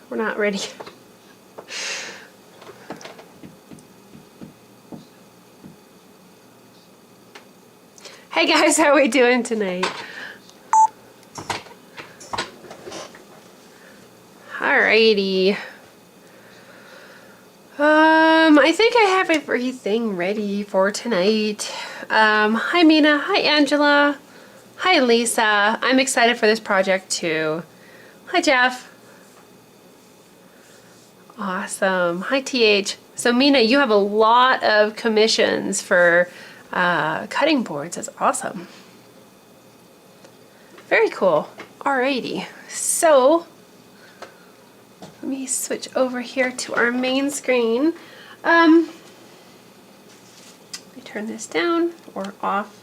We're not ready. Hey guys, how are we doing tonight? Alrighty. I think I have everything ready for tonight. Hi Mina, hi Angela, hi Lisa. I'm excited for this project too. Hi Jeff. Awesome. Hi TH. So Mina, you have a lot of commissions for cutting boards. That's awesome. Very cool. Alrighty. So let me switch over here to our main screen. Let me turn this down or off.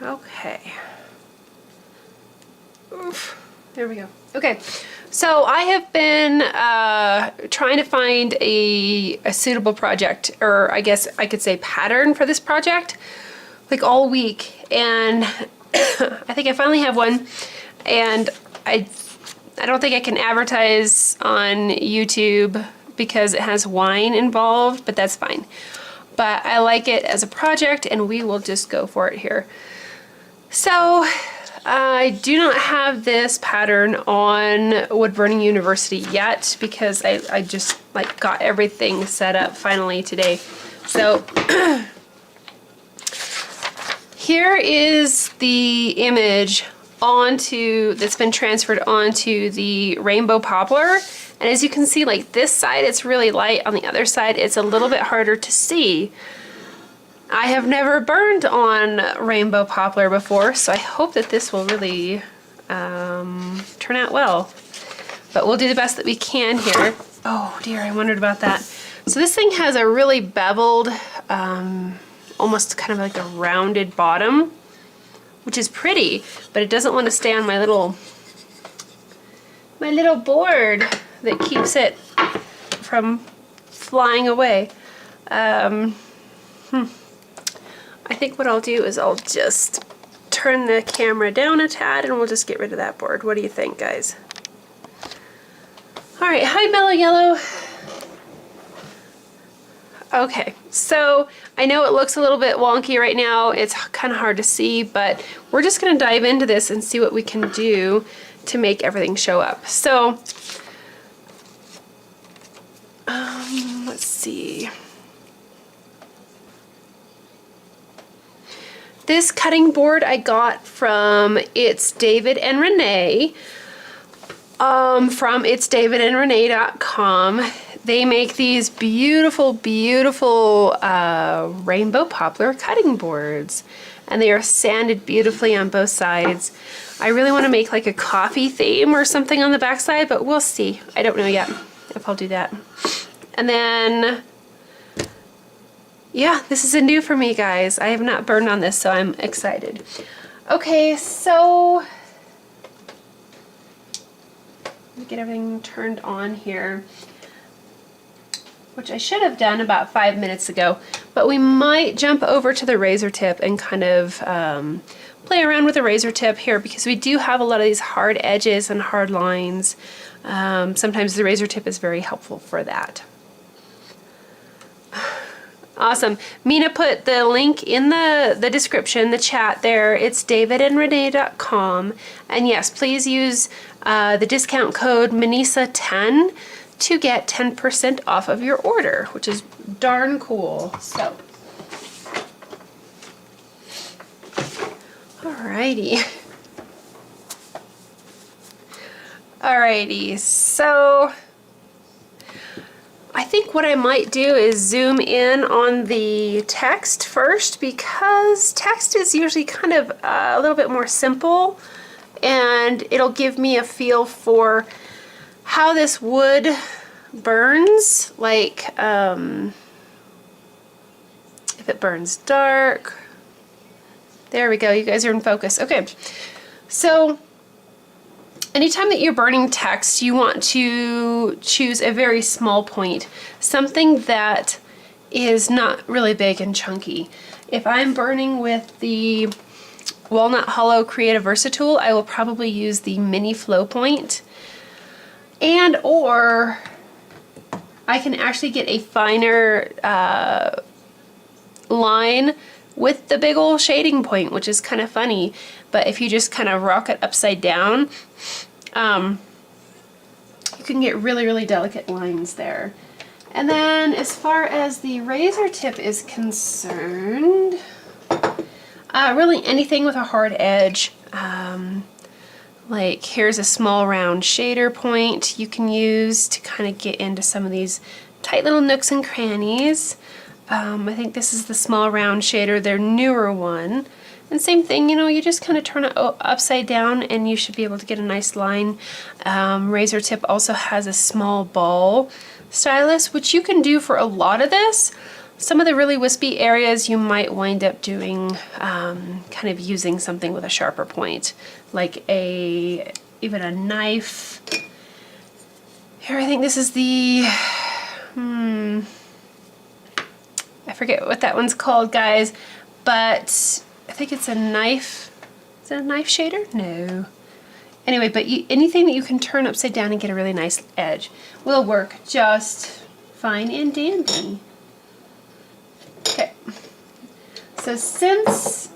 Okay. Oof. There we go. Okay. So I have been trying to find a suitable project, or I guess I could say pattern for this project, like all week. And I think I finally have one. And I don't think I can advertise on YouTube because it has wine involved, but that's fine. But I like it as a project and we will just go for it here. So I do not have this pattern on Wood Burning University yet because I just like got everything set up finally today. So here is the image that's been transferred onto the rainbow poplar, and as you can see, like this side it's really light, on the other side it's a little bit harder to see. I have never burned on rainbow poplar before, so I hope that this will really turn out well, but we'll do the best that we can here. Oh dear, I wondered about that. So this thing has a really beveled, almost kind of like a rounded bottom, which is pretty, but it doesn't want to stay on my little board that keeps it from flying away. I think what I'll do is I'll just turn the camera down a tad and we'll just get rid of that board. What do you think, guys? All right, hi Mellow Yellow. Okay, so I know it looks a little bit wonky right now. It's kind of hard to see, but we're just going to dive into this and see what we can do to make everything show up. So, let's see. This cutting board I got from It's David and Renee, from itsdavidandrenee.com. They make these beautiful, beautiful rainbow poplar cutting boards, and they are sanded beautifully on both sides. I really want to make like a coffee theme or something on the back side, but we'll see. I don't know yet if I'll do that. And then, yeah, this is a new for me, guys. I have not burned on this, so I'm excited. Okay, so let me get everything turned on here, which I should have done about 5 minutes ago, but we might jump over to the razor tip and kind of play around with the razor tip here because we do have a lot of these hard edges and hard lines. Sometimes the razor tip is very helpful for that. Awesome. Mina put the link in the description, the chat there. It's davidandrenee.com. And yes, please use the discount code Minisa10 to get 10% off of your order, which is darn cool. So, alrighty. Alrighty, so I think what I might do is zoom in on the text first, because text is usually kind of a little bit more simple, and it'll give me a feel for how this wood burns, like if it burns dark. There we go, you guys are in focus. Okay, so anytime that you're burning text, you want to choose a very small point, something that is not really big and chunky. If I'm burning with the Walnut Hollow Creative Versatool, I will probably use the mini flow point, and or I can actually get a finer line with the big old shading point, which is kind of funny. But if you just kind of rock it upside down, you can get really, really delicate lines there. And then as far as the razor tip is concerned, really anything with a hard edge. Like here's a small round shader point you can use to kind of get into some of these tight little nooks and crannies. I think this is the small round shader, their newer one. And same thing, you know, you just kind of turn it upside down and you should be able to get a nice line. Razor tip also has a small ball stylus, which you can do for a lot of this. Some of the really wispy areas you might wind up doing, kind of using something with a sharper point, like even a knife. Here, I think this is the, I forget what that one's called, guys, but I think it's a knife. Is it a knife shader? No. Anyway, but anything that you can turn upside down and get a really nice edge will work just fine and dandy. Okay. So since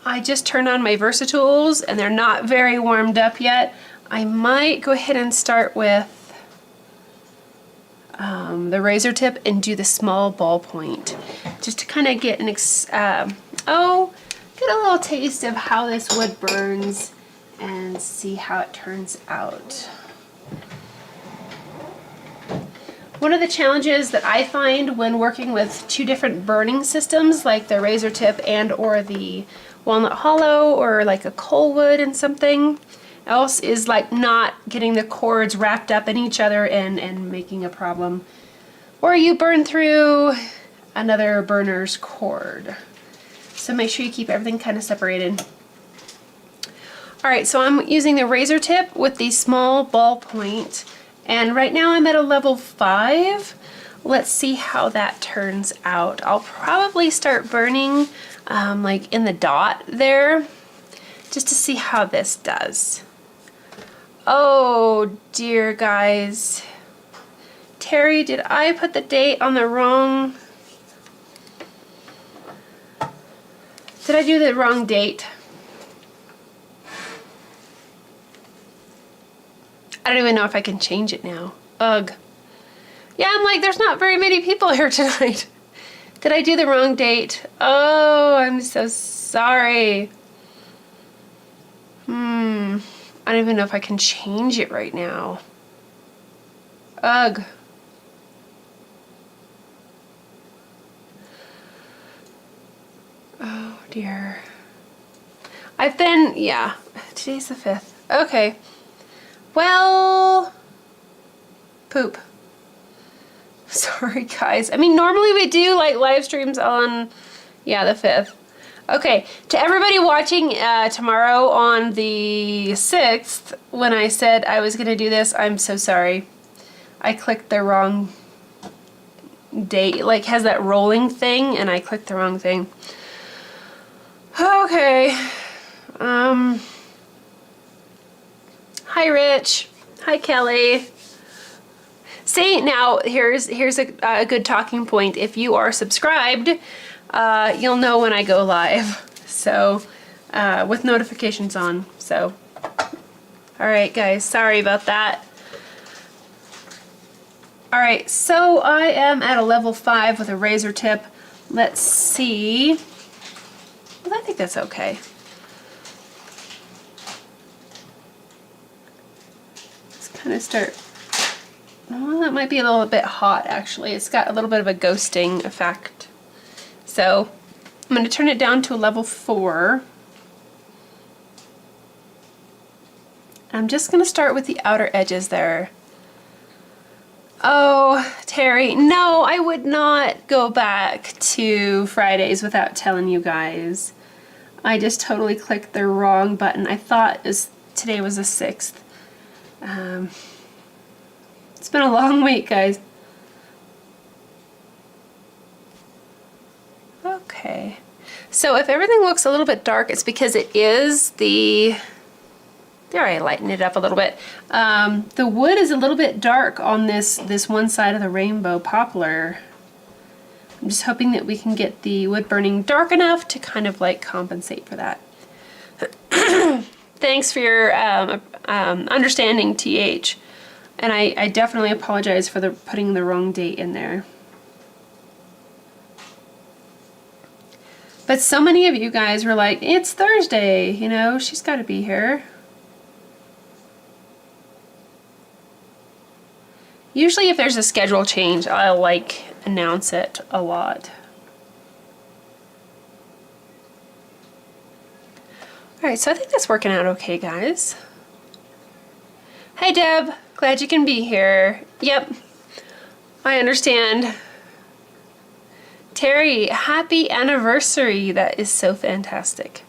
I just turned on my Versatools and they're not very warmed up yet, I might go ahead and start with the razor tip and do the small ball point, just to kind of get get a little taste of how this wood burns and see how it turns out. One of the challenges that I find when working with two different burning systems, like the razor tip and or the walnut hollow, or like a coal wood and something else, is like not getting the cords wrapped up in each other and making a problem, or you burn through another burner's cord. So make sure you keep everything kind of separated. Alright, so I'm using the razor tip with the small ball point, and right now I'm at a level 5. Let's see how that turns out. I'll probably start burning like in the dot there, just to see how this does. Oh dear, guys. Terry, did I put the date on the wrong? Did I do the wrong date? I don't even know if I can change it now. Ugh. Yeah, I'm like, there's not very many people here tonight. Did I do the wrong date? Oh, I'm so sorry. I don't even know if I can change it right now. Ugh. Oh dear. Yeah, today's the 5th. Okay. Well, poop. Sorry, guys. I mean, normally we do like live streams on, yeah, the 5th. Okay, to everybody watching tomorrow on the 6th, when I said I was going to do this, I'm so sorry. I clicked the wrong date. Like, has that rolling thing, and I clicked the wrong thing. Okay. Hi, Rich. Hi, Kelly. See, now here's a good talking point. If you are subscribed, you'll know when I go live. So, with notifications on. So, all right, guys. Sorry about that. All right, so I am at a level 5 with a razor tip. Let's see. Well, I think that's okay. Let's kind of start. Well, that might be a little bit hot, actually. It's got a little bit of a ghosting effect. So I'm going to turn it down to a level 4. I'm just going to start with the outer edges there. Oh, Terry, no, I would not go back to Fridays without telling you guys. I just totally clicked the wrong button. I thought today was the 6th. It's been a long week, guys. Okay. So if everything looks a little bit dark, it's because it is the, there, I lightened it up a little bit. The wood is a little bit dark on this one side of the rainbow poplar. I'm just hoping that we can get the wood burning dark enough to kind of like compensate for that. Thanks for your understanding, TH. And I definitely apologize for putting the wrong date in there. But so many of you guys were like, it's Thursday, you know, she's got to be here. Usually if there's a schedule change, I'll like announce it a lot. All right, so I think that's working out okay, guys. Hi, Deb. Glad you can be here. Yep, I understand. Terry, happy anniversary. That is so fantastic.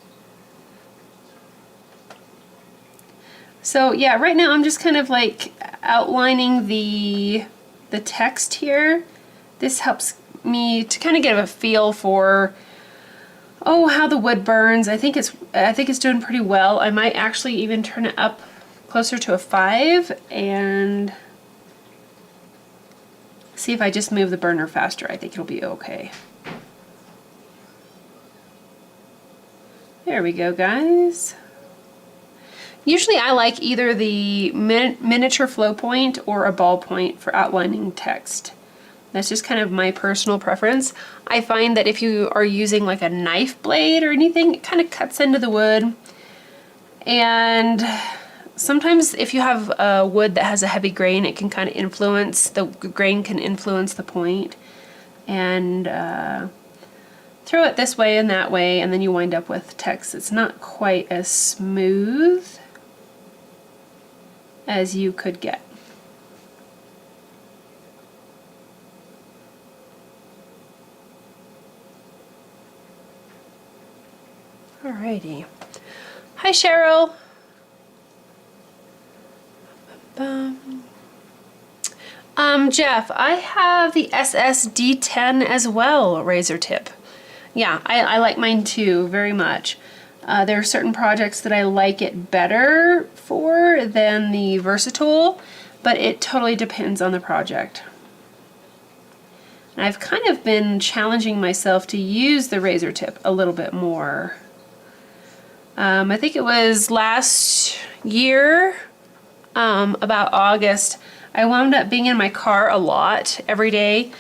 So yeah, right now I'm just kind of like outlining the text here. This helps me to kind of get a feel for how the wood burns. I think it's doing pretty well. I might actually even turn it up closer to a 5 and see if I just move the burner faster. I think it'll be okay. There we go, guys. Usually I like either the miniature flow point or a ballpoint for outlining text. That's just kind of my personal preference. I find that if you are using like a knife blade or anything, it kind of cuts into the wood. And sometimes if you have a wood that has a heavy grain, it can kind of influence, the grain can influence the point. And throw it this way and that way, and then you wind up with text that's not quite as smooth as you could get. Alrighty. Hi, Cheryl. Jeff, I have the SSD10 as well, razor tip. Yeah, I like mine too, very much. There are certain projects that I like it better for than the Versatile, but it totally depends on the project. And I've kind of been challenging myself to use the razor tip a little bit more. I think it was last year, about August, I wound up being in my car a lot, every day,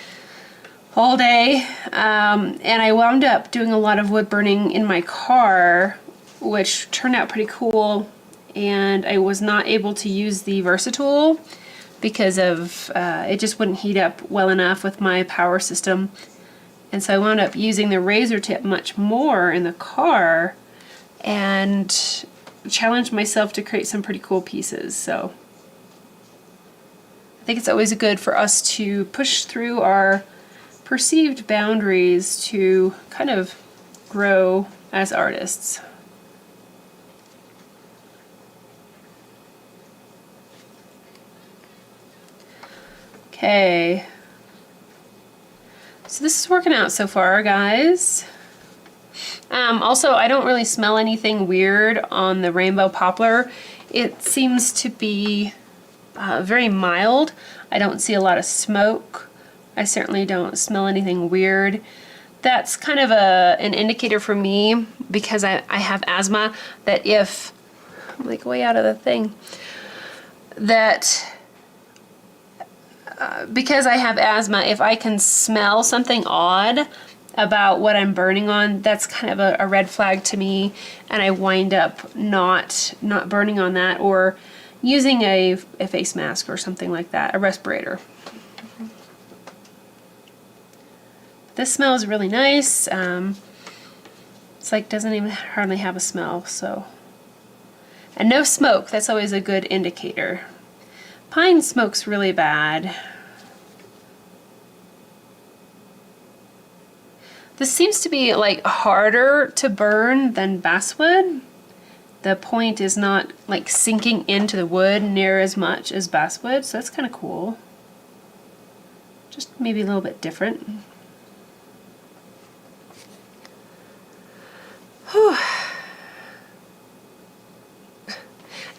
all day, and I wound up doing a lot of wood burning in my car, which turned out pretty cool, and I was not able to use the Versatile because of it just wouldn't heat up well enough with my power system, and so I wound up using the razor tip much more in the car and challenged myself to create some pretty cool pieces. So I think it's always good for us to push through our perceived boundaries to kind of grow as artists. Okay, so this is working out so far, guys. Also, I don't really smell anything weird on the rainbow poplar. It seems to be very mild. I don't see a lot of smoke. I certainly don't smell anything weird. That's kind of an indicator for me, because I have asthma, that if, I'm like way out of the thing, that because I have asthma, if I can smell something odd about what I'm burning on, that's kind of a red flag to me, and I wind up not burning on that, or using a face mask or something like that, a respirator. This smells really nice. It's like doesn't even hardly have a smell, so. And no smoke, that's always a good indicator. Pine smokes really bad. This seems to be like harder to burn than basswood. The point is not like sinking into the wood near as much as basswood, so that's kind of cool. Just maybe a little bit different.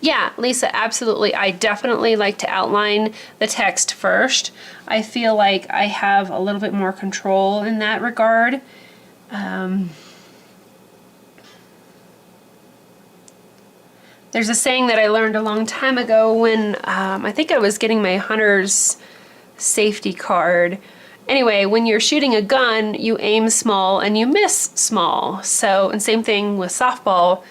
Yeah, Lisa, absolutely. I definitely like to outline the text first. I feel like I have a little bit more control in that regard. There's a saying that I learned a long time ago when I think I was getting my hunter's safety card. Anyway, when you're shooting a gun, you aim small and you miss small. So, and same thing with softball.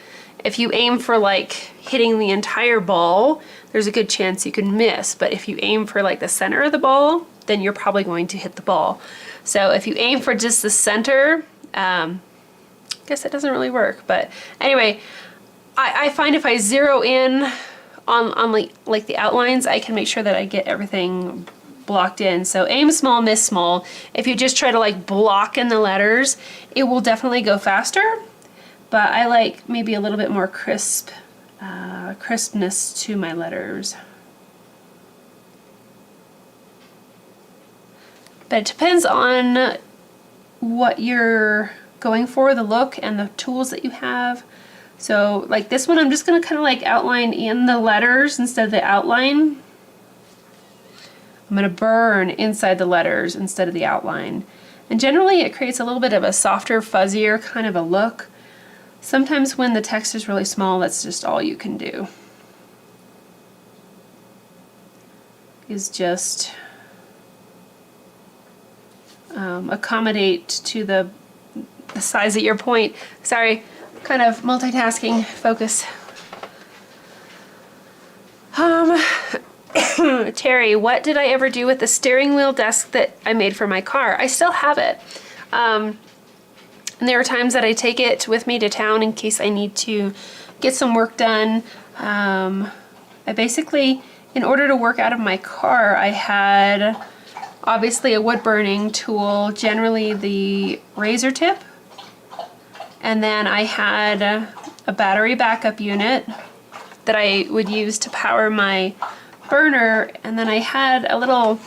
If you aim for like hitting the entire ball, there's a good chance you can miss. But if you aim for like the center of the ball, then you're probably going to hit the ball. So if you aim for just the center, I guess that doesn't really work. But anyway, I find if I zero in on like the outlines, I can make sure that I get everything blocked in. So aim small, miss small. If you just try to like block in the letters, it will definitely go faster. But I like maybe a little bit more crispness to my letters. But it depends on what you're going for, the look and the tools that you have. So like this one, I'm just gonna kind of like outline in the letters instead of the outline. I'm gonna burn inside the letters instead of the outline. And generally it creates a little bit of a softer, fuzzier kind of a look. Sometimes when the text is really small, that's just all you can do. Is just accommodate to the size of your point. Sorry, kind of multitasking, focus. Terry, what did I ever do with the steering wheel desk that I made for my car? I still have it. And there are times that I take it with me to town in case I need to get some work done. I basically, in order to work out of my car, I had obviously a wood burning tool, generally the razor tip. And then I had a battery backup unit that I would use to power my burner. And then I had a little,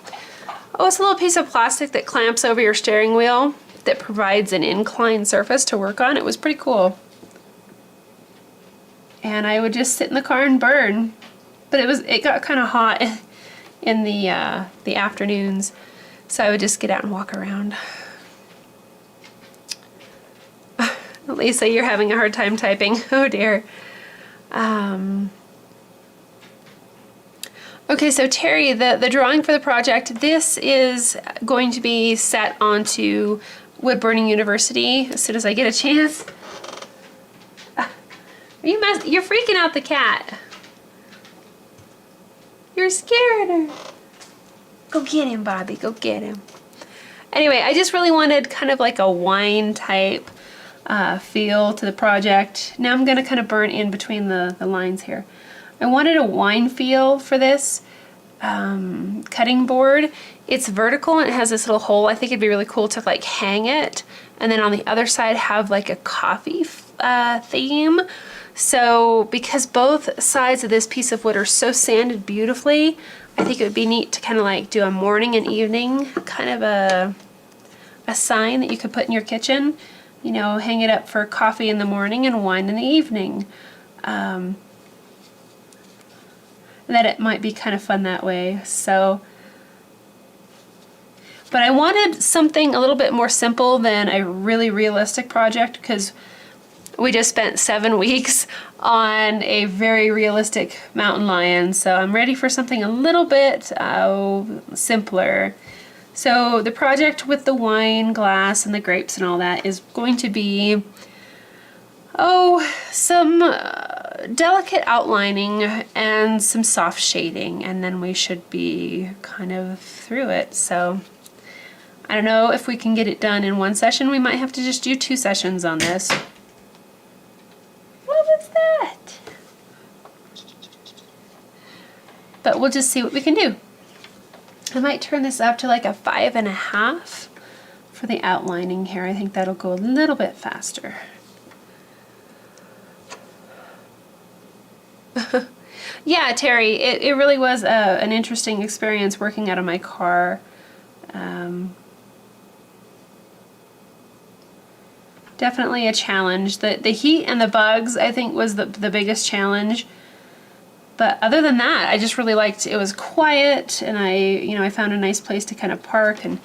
it's a little piece of plastic that clamps over your steering wheel that provides an inclined surface to work on. It was pretty cool. And I would just sit in the car and burn. But it got kind of hot in the afternoons, so I would just get out and walk around. Lisa, you're having a hard time typing. Oh dear. Okay, so Terry, the drawing for the project, this is going to be set onto Wood Burning University as soon as I get a chance. You're freaking out the cat. You're scaring her. Go get him, Bobby, go get him. Anyway, I just really wanted kind of like a wine type feel to the project. Now I'm gonna kind of burn in between the lines here. I wanted a wine feel for this cutting board. It's vertical and it has this little hole. I think it'd be really cool to like hang it, and then on the other side have like a coffee theme. So because both sides of this piece of wood are so sanded beautifully, I think it would be neat to kind of like do a morning and evening kind of a sign that you could put in your kitchen. You know, hang it up for coffee in the morning and wine in the evening. That it might be kind of fun that way. So, but I wanted something a little bit more simple than a really realistic project, because we just spent 7 weeks on a very realistic mountain lion. So I'm ready for something a little bit simpler. So the project with the wine glass and the grapes and all that is going to be, some delicate outlining and some soft shading, and then we should be kind of through it. So I don't know if we can get it done in one session. We might have to just do 2 sessions on this. What was that? But we'll just see what we can do. I might turn this up to like a 5.5 for the outlining here. I think that'll go a little bit faster. Yeah, Terry, it really was an interesting experience working out of my car. Definitely a challenge. The heat and the bugs, I think, was the biggest challenge. But other than that, I just really liked, it was quiet, and I found a nice place to kind of park and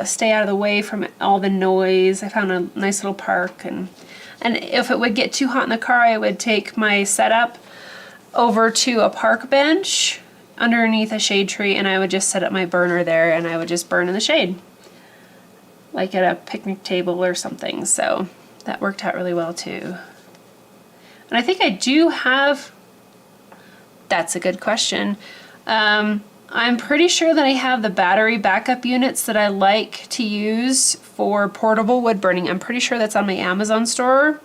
stay out of the way from all the noise. I found a nice little park, and if it would get too hot in the car, I would take my setup over to a park bench underneath a shade tree, and I would just set up my burner there, and I would just burn in the shade, like at a picnic table or something. So that worked out really well too. And I think I do have, that's a good question. I'm pretty sure that I have the battery backup units that I like to use for portable wood burning. I'm pretty sure that's on my Amazon store.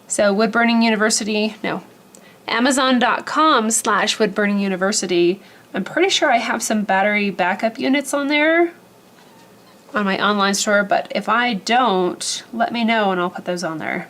So Wood Burning University, no, Amazon.com/Wood Burning University. I'm pretty sure I have some battery backup units on there on my online store, but if I don't, let me know and I'll put those on there.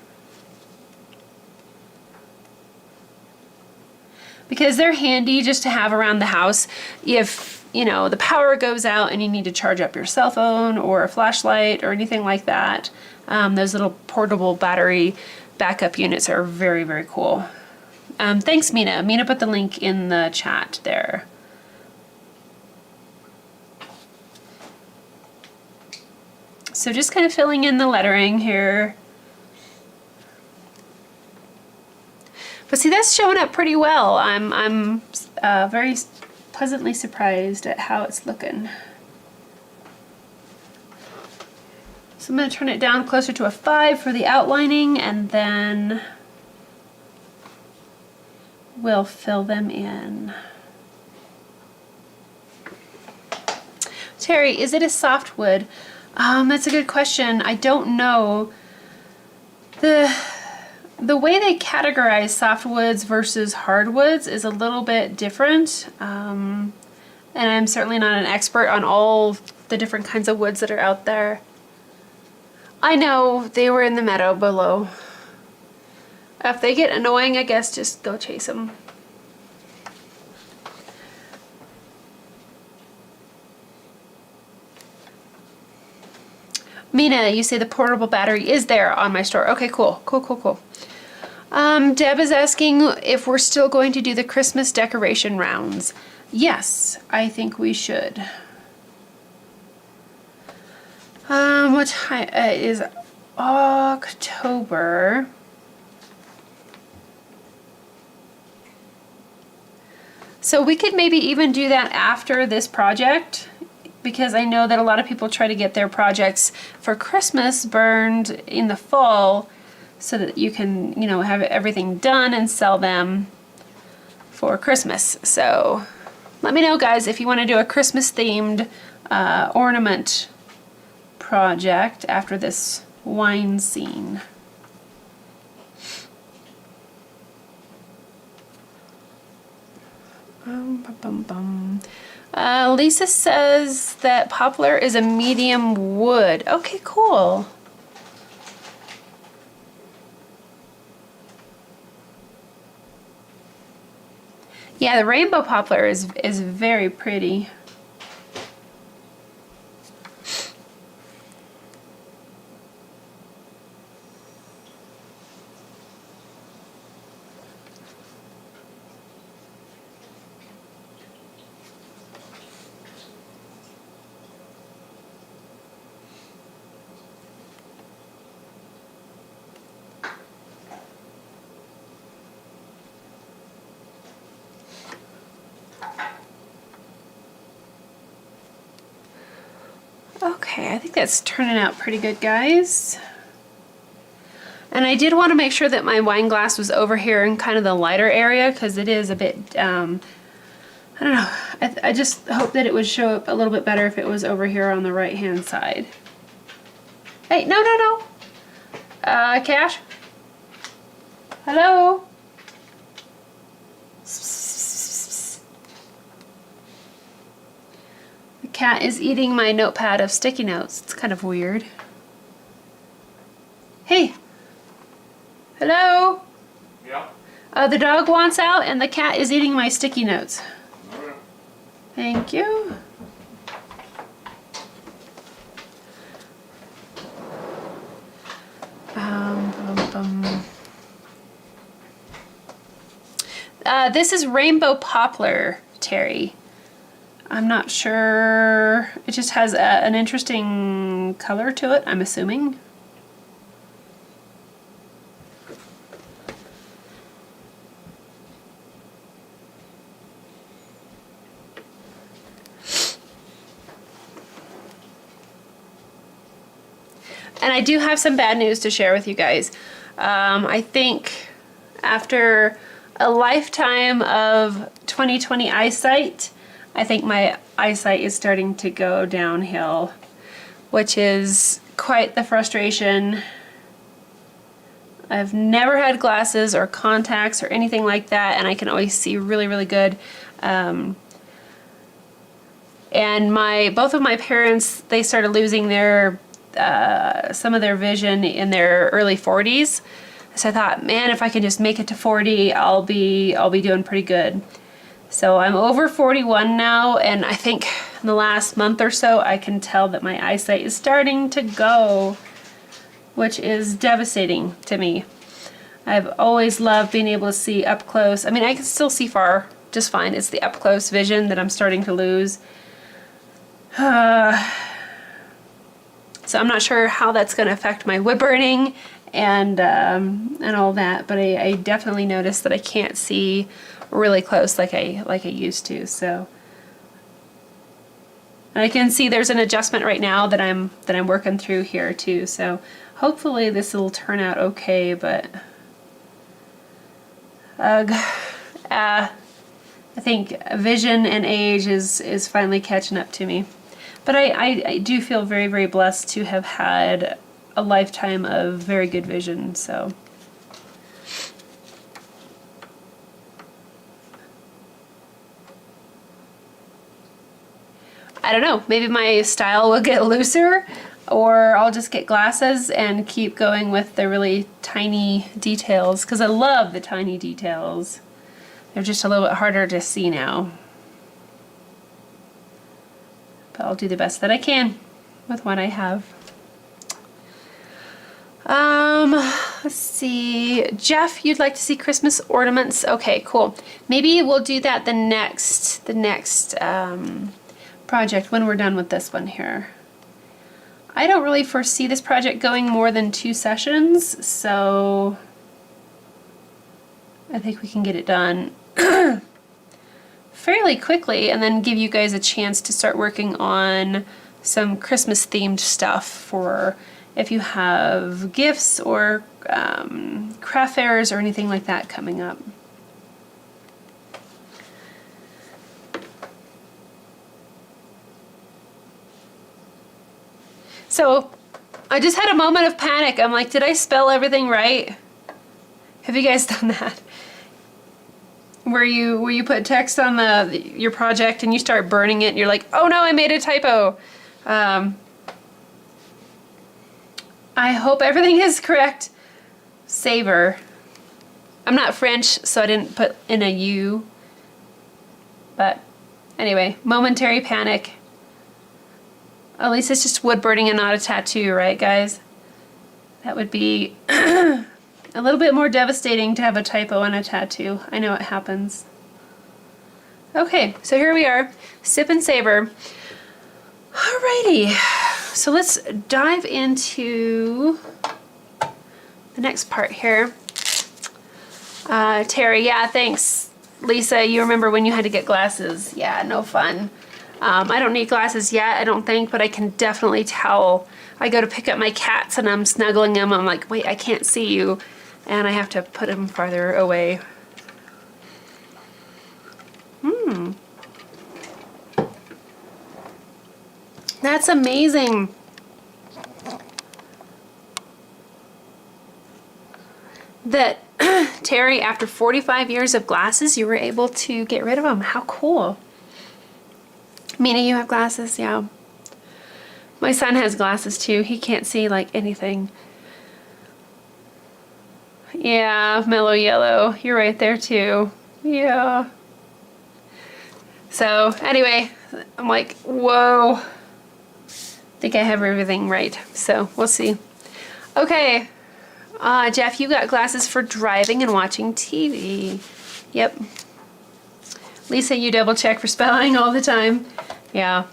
Because they're handy just to have around the house if, the power goes out and you need to charge up your cell phone or a flashlight or anything like that. Those little portable battery backup units are very, very cool. Thanks, Mina. Mina put the link in the chat there. So just kind of filling in the lettering here. But see, that's showing up pretty well. I'm very pleasantly surprised at how it's looking. So I'm going to turn it down closer to a 5 for the outlining, and then we'll fill them in. Terry, is it a softwood? That's a good question. I don't know. The way they categorize softwoods versus hardwoods is a little bit different. And I'm certainly not an expert on all the different kinds of woods that are out there. I know, they were in the meadow below. If they get annoying, I guess just go chase them. Mina, you say the portable battery is there on my store. Okay, cool. Cool. Deb is asking if we're still going to do the Christmas decoration rounds. Yes, I think we should. What time? It is October. So we could maybe even do that after this project, because I know that a lot of people try to get their projects for Christmas burned in the fall so that you can, have everything done and sell them for Christmas. So let me know, guys, if you want to do a Christmas themed ornament project after this wine scene. Lisa says that poplar is a medium wood. Okay, cool. Yeah, the rainbow poplar is very pretty. Okay, I think that's turning out pretty good, guys. And I did want to make sure that my wine glass was over here in kind of the lighter area, because it is a bit, I don't know, I just hope that it would show up a little bit better if it was over here on the right hand side. Hey, no. Cash? Hello? The cat is eating my notepad of sticky notes. It's kind of weird. Hey. Hello? Yeah? The dog wants out and the cat is eating my sticky notes. Okay. Thank you. This is rainbow poplar, Terry. I'm not sure. It just has an interesting color to it, I'm assuming. And I do have some bad news to share with you guys. I think after a lifetime of 20/20 eyesight, I think my eyesight is starting to go downhill, which is quite the frustration. I've never had glasses or contacts or anything like that, and I can always see really, really good. And both of my parents, they started losing their some of their vision in their early 40s. So I thought, man, if I can just make it to 40, I'll be doing pretty good. So I'm over 41 now, and I think in the last month or so, I can tell that my eyesight is starting to go, which is devastating to me. I've always loved being able to see up close. I mean, I can still see far just fine. It's the up close vision that I'm starting to lose. So I'm not sure how that's going to affect my wood burning and all that, but I definitely noticed that I can't see really close like I used to. So and I can see there's an adjustment right now that I'm working through here too. So hopefully this will turn out okay. But I think vision and age is finally catching up to me. But I do feel very, very blessed to have had a lifetime of very good vision, so. I don't know, maybe my style will get looser, or I'll just get glasses and keep going with the really tiny details, because I love the tiny details. They're just a little bit harder to see now. But I'll do the best that I can with what I have. Let's see. Jeff, you'd like to see Christmas ornaments? Okay, cool. Maybe we'll do that the next project when we're done with this one here. I don't really foresee this project going more than 2 sessions, so I think we can get it done fairly quickly and then give you guys a chance to start working on some Christmas themed stuff for if you have gifts or craft fairs or anything like that coming up. So I just had a moment of panic. I'm like, did I spell everything right? Have you guys done that? Where you put text on your project and you start burning it and you're like, oh no, I made a typo. I hope everything is correct. Savor. I'm not French, so I didn't put in a U. But anyway, momentary panic. At least it's just wood burning and not a tattoo, right guys? That would be a little bit more devastating to have a typo on a tattoo. I know it happens. Okay, so here we are. Sip and savor. Alrighty, so let's dive into the next part here. Terry, yeah, thanks. Lisa, you remember when you had to get glasses? Yeah, no fun. I don't need glasses yet, I don't think, but I can definitely tell. I go to pick up my cats and I'm snuggling them. I'm like, wait, I can't see you. And I have to put them farther away. That's amazing. That Terry, after 45 years of glasses, you were able to get rid of them. How cool. Mina, you have glasses? Yeah. My son has glasses too. He can't see like anything. Yeah, mellow yellow. You're right there too. Yeah. So anyway, I'm like, whoa. I think I have everything right. So we'll see. Okay. Jeff, you got glasses for driving and watching TV. Yep. Lisa, you double check for spelling all the time. Yeah.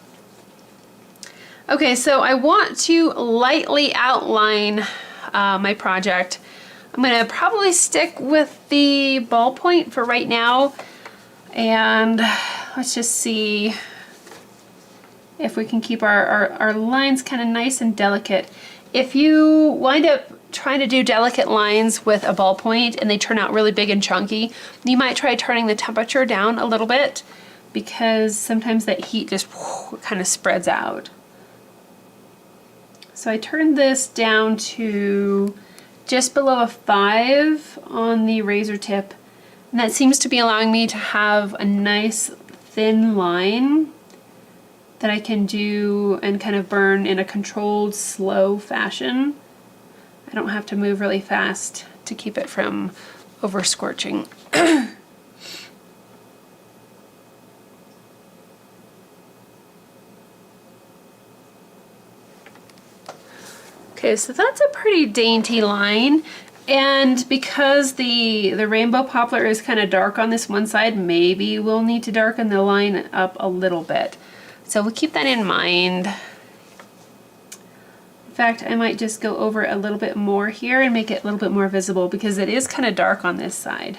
Okay, so I want to lightly outline my project. I'm gonna probably stick with the ballpoint for right now, and let's just see if we can keep our lines kind of nice and delicate. If you wind up trying to do delicate lines with a ballpoint and they turn out really big and chunky, you might try turning the temperature down a little bit, because sometimes that heat just kind of spreads out. So I turned this down to just below a 5 on the razor tip, and that seems to be allowing me to have a nice thin line that I can do and kind of burn in a controlled, slow fashion. I don't have to move really fast to keep it from over scorching. Okay, so that's a pretty dainty line, and because the rainbow poplar is kind of dark on this one side, maybe we'll need to darken the line up a little bit. So we'll keep that in mind. In fact, I might just go over a little bit more here and make it a little bit more visible, because it is kind of dark on this side.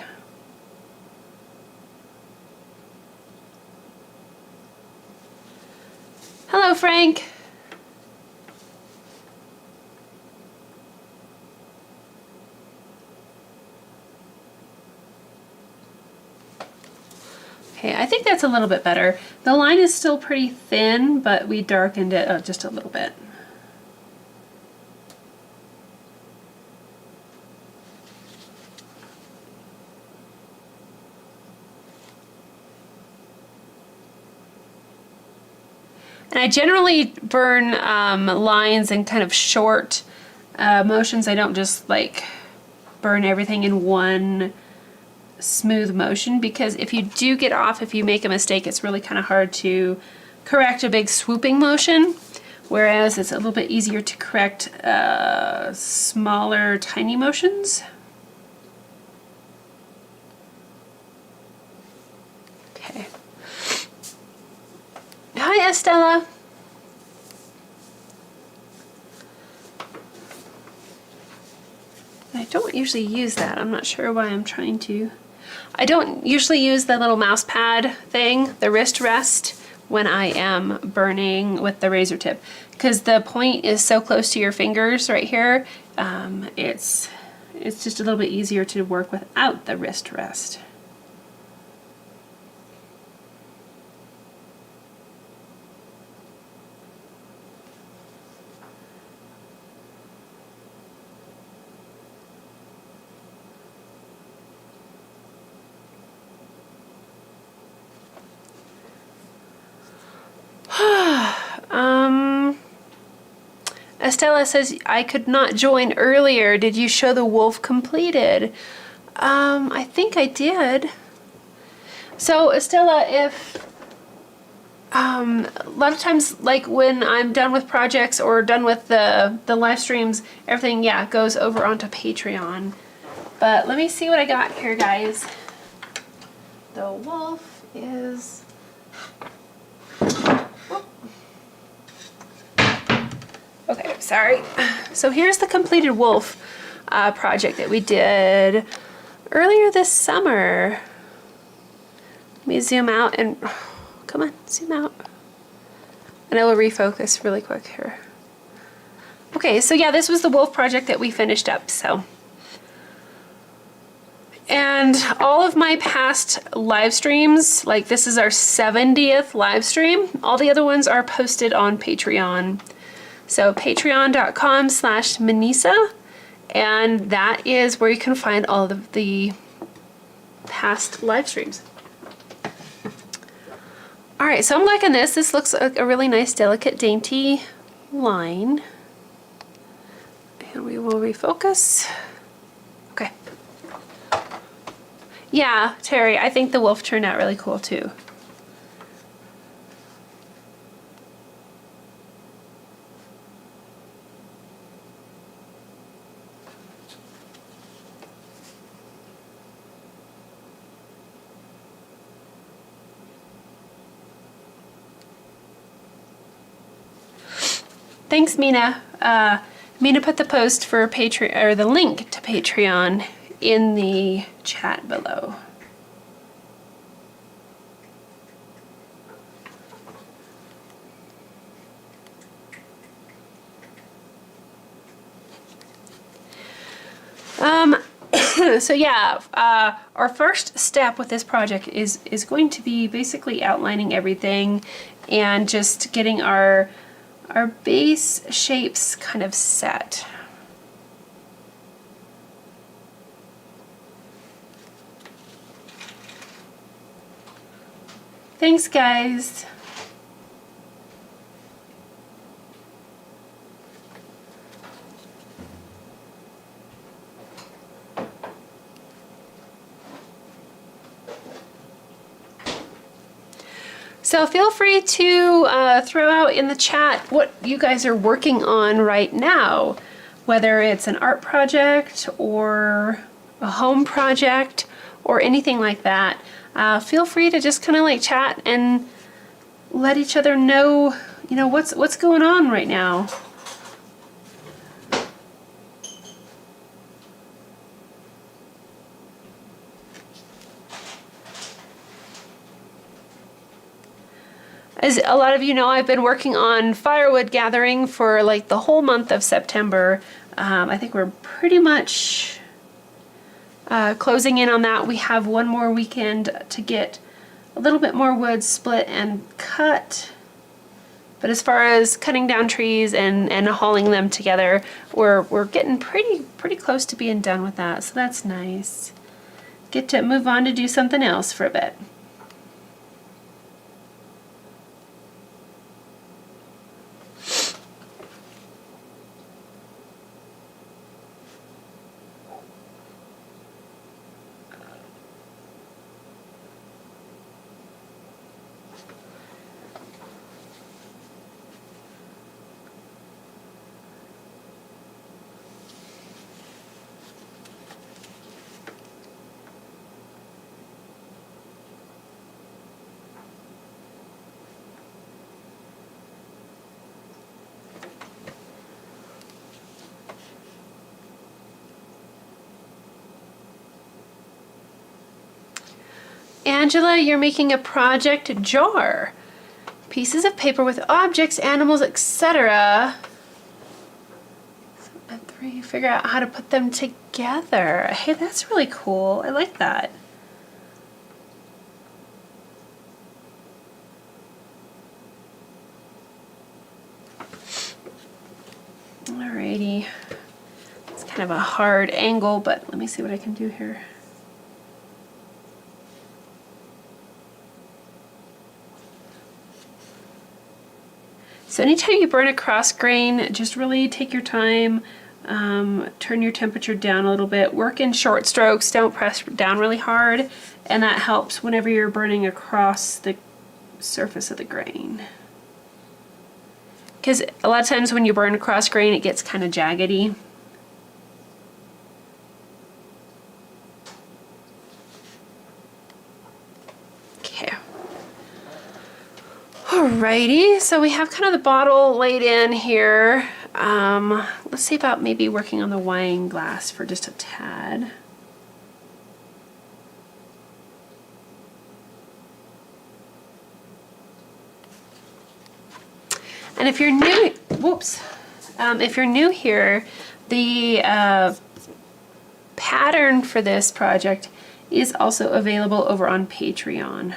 Hello, Frank. Okay, I think that's a little bit better. The line is still pretty thin, but we darkened it just a little bit. And I generally burn lines in kind of short motions. I don't just like burn everything in one smooth motion, because if you do get off, if you make a mistake, it's really kind of hard to correct a big swooping motion, whereas it's a little bit easier to correct smaller, tiny motions. Okay. Hi, Estella. I don't usually use that. I'm not sure why I'm trying to. I don't usually use the little mouse pad thing, the wrist rest, when I am burning with the razor tip, because the point is so close to your fingers right here. It's just a little bit easier to work without the wrist rest. Estella says, I could not join earlier. Did you show the wolf completed? I think I did. So Estella, if a lot of times, like when I'm done with projects or done with the live streams, everything, yeah, goes over onto Patreon. But let me see what I got here, guys. The wolf is... Okay, sorry. So here's the completed wolf project that we did earlier this summer. Let me zoom out and, come on, zoom out. And I will refocus really quick here. Okay, so yeah, this was the wolf project that we finished up, so. And all of my past live streams, like this is our 70th live stream, all the other ones are posted on Patreon. So patreon.com/Minisa, and that is where you can find all of the past live streams. All right, so I'm liking this. This looks like a really nice, delicate, dainty line. And we will refocus. Okay. Yeah, Terry, I think the wolf turned out really cool too. Thanks, Mina. Mina put the post for Patreon, or the link to Patreon, in the chat below. So yeah, our first step with this project is going to be basically outlining everything and just getting our base shapes kind of set. Thanks, guys. So feel free to throw out in the chat what you guys are working on right now, whether it's an art project or a home project or anything like that. Feel free to just kind of like chat and let each other know, you know, what's going on right now. As a lot of you know, I've been working on firewood gathering for like the whole month of September. I think we're pretty much closing in on that. We have one more weekend to get a little bit more wood split and cut. But as far as cutting down trees and hauling them together, we're getting pretty close to being done with that. So that's nice. Get to move on to do something else for a bit. Angela, you're making a project jar. Pieces of paper with objects, animals, etc. And 3, figure out how to put them together. Hey, that's really cool. I like that. Alrighty. It's kind of a hard angle, but let me see what I can do here. So anytime you burn a cross grain, just really take your time, turn your temperature down a little bit, work in short strokes, don't press down really hard, and that helps whenever you're burning across the surface of the grain. Because a lot of times when you burn a cross grain, it gets kind of jaggedy. Alrighty, so we have kind of the bottle laid in here. Let's see about maybe working on the wine glass for just a tad. And if you're new, whoops, if you're new here, the pattern for this project is also available over on Patreon.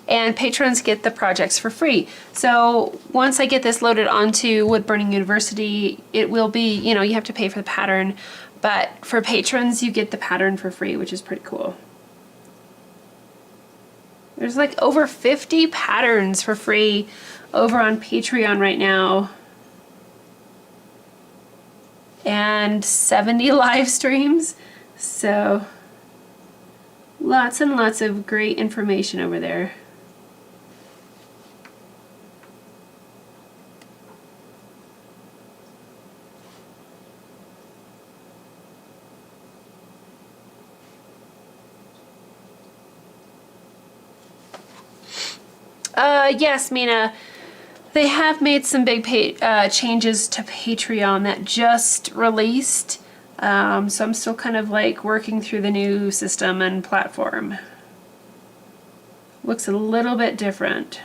And patrons get the projects for free. So once I get this loaded onto Wood Burning University, it will be, you know, you have to pay for the pattern, but for patrons you get the pattern for free, which is pretty cool. There's like over 50 patterns for free over on Patreon right now. And 70 live streams. So lots and lots of great information over there. Yes, Mina. they have made some big changes to Patreon that just released. So I'm still kind of like working through the new system and platform. Looks a little bit different.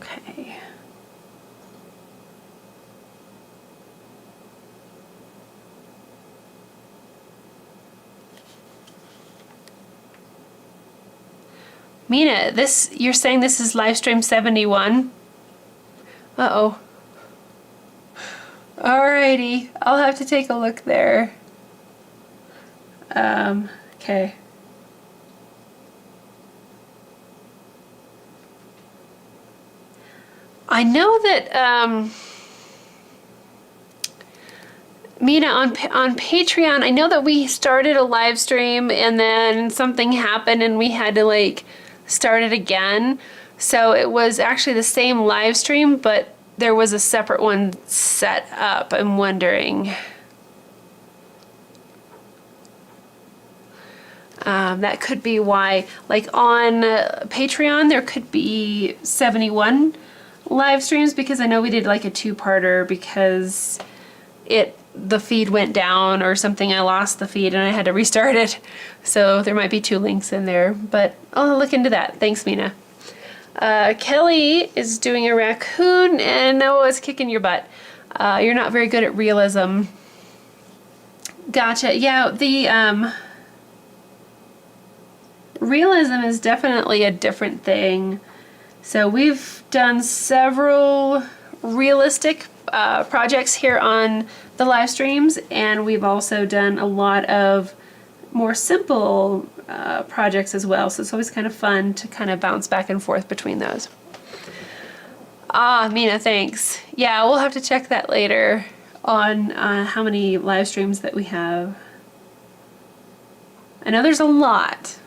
Okay. Mina, you're saying this is Livestream 71? Uh-oh. Alrighty, I'll have to take a look there. Okay. I know that, Mina, on Patreon, I know that we started a live stream and then something happened and we had to like start it again. So it was actually the same live stream, but there was a separate one set up. I'm wondering. That could be why. Like on Patreon, there could be 71 live streams because I know we did like a two-parter because the feed went down or something. I lost the feed and I had to restart it. So there might be 2 links in there, but I'll look into that. Thanks, Mina. Kelly is doing a raccoon and Noah's kicking your butt. You're not very good at realism. Gotcha. Yeah, the realism is definitely a different thing. So we've done several realistic projects here on the live streams, and we've also done a lot of more simple projects as well. So it's always kind of fun to kind of bounce back and forth between those. Ah, Mina, thanks. Yeah, we'll have to check that later on how many live streams that we have. I know there's a lot.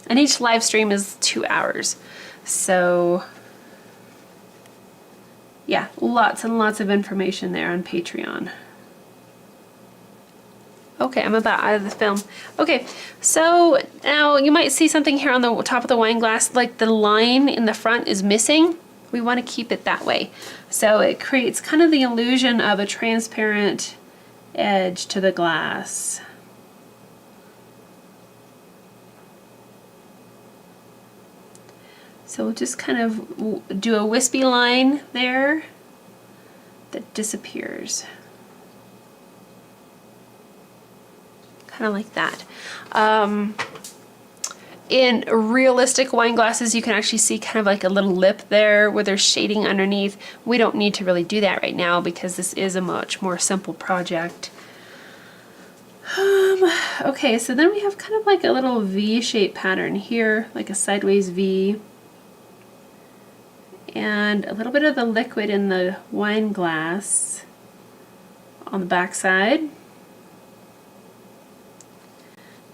And each live stream is 2 hours. So yeah, lots and lots of information there on Patreon. Okay, I'm about out of the film. Okay, so now you might see something here on the top of the wine glass, like the line in the front is missing. We want to keep it that way. So it creates kind of the illusion of a transparent edge to the glass. So we'll just kind of do a wispy line there that disappears. Kind of like that. In realistic wine glasses, you can actually see kind of like a little lip there where there's shading underneath. We don't need to really do that right now because this is a much more simple project. Okay, so then we have kind of like a little V-shaped pattern here, like a sideways V. And a little bit of the liquid in the wine glass on the back side.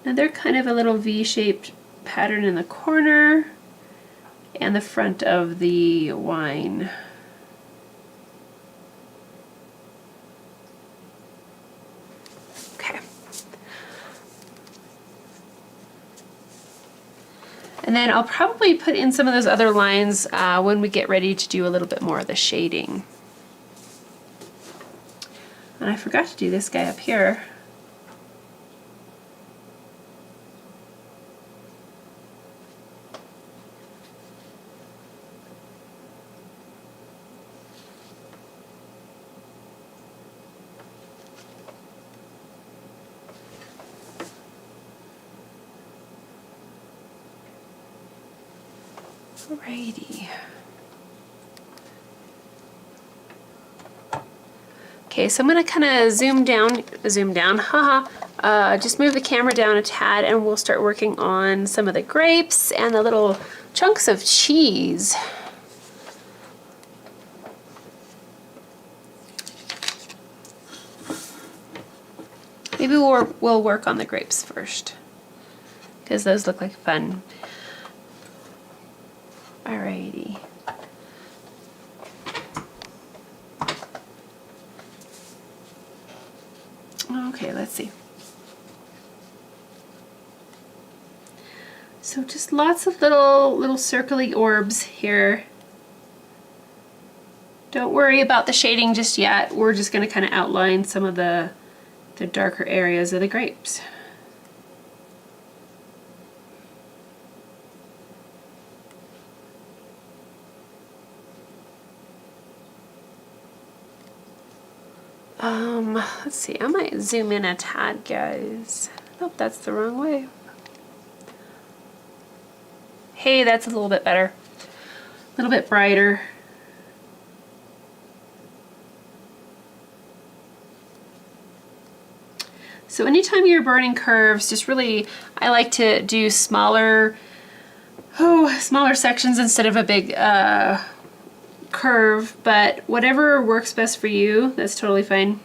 Another kind of a little V-shaped pattern in the corner and the front of the wine. Okay. And then I'll probably put in some of those other lines when we get ready to do a little bit more of the shading. And I forgot to do this guy up here. Alrighty. Okay, so I'm gonna kind of zoom down, haha. Just move the camera down a tad and we'll start working on some of the grapes and the little chunks of cheese. Maybe we'll work on the grapes first because those look like fun. Alrighty. Okay, let's see. So just lots of little circly orbs here. Don't worry about the shading just yet. We're just going to kind of outline some of the darker areas of the grapes. Let's see, I might zoom in a tad, guys. Nope, that's the wrong way. Hey, that's a little bit better. A little bit brighter. So anytime you're burning curves, just really, I like to do smaller sections instead of a big curve, but whatever works best for you, that's totally fine.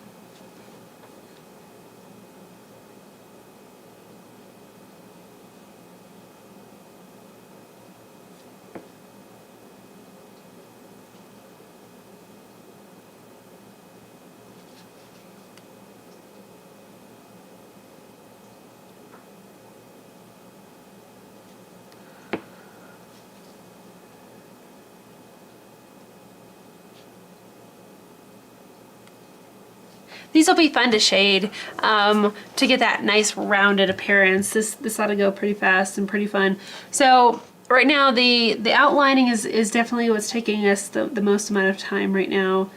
These will be fun to shade to get that nice rounded appearance. This ought to go pretty fast and pretty fun. So right now the outlining is definitely what's taking us the most amount of time right now.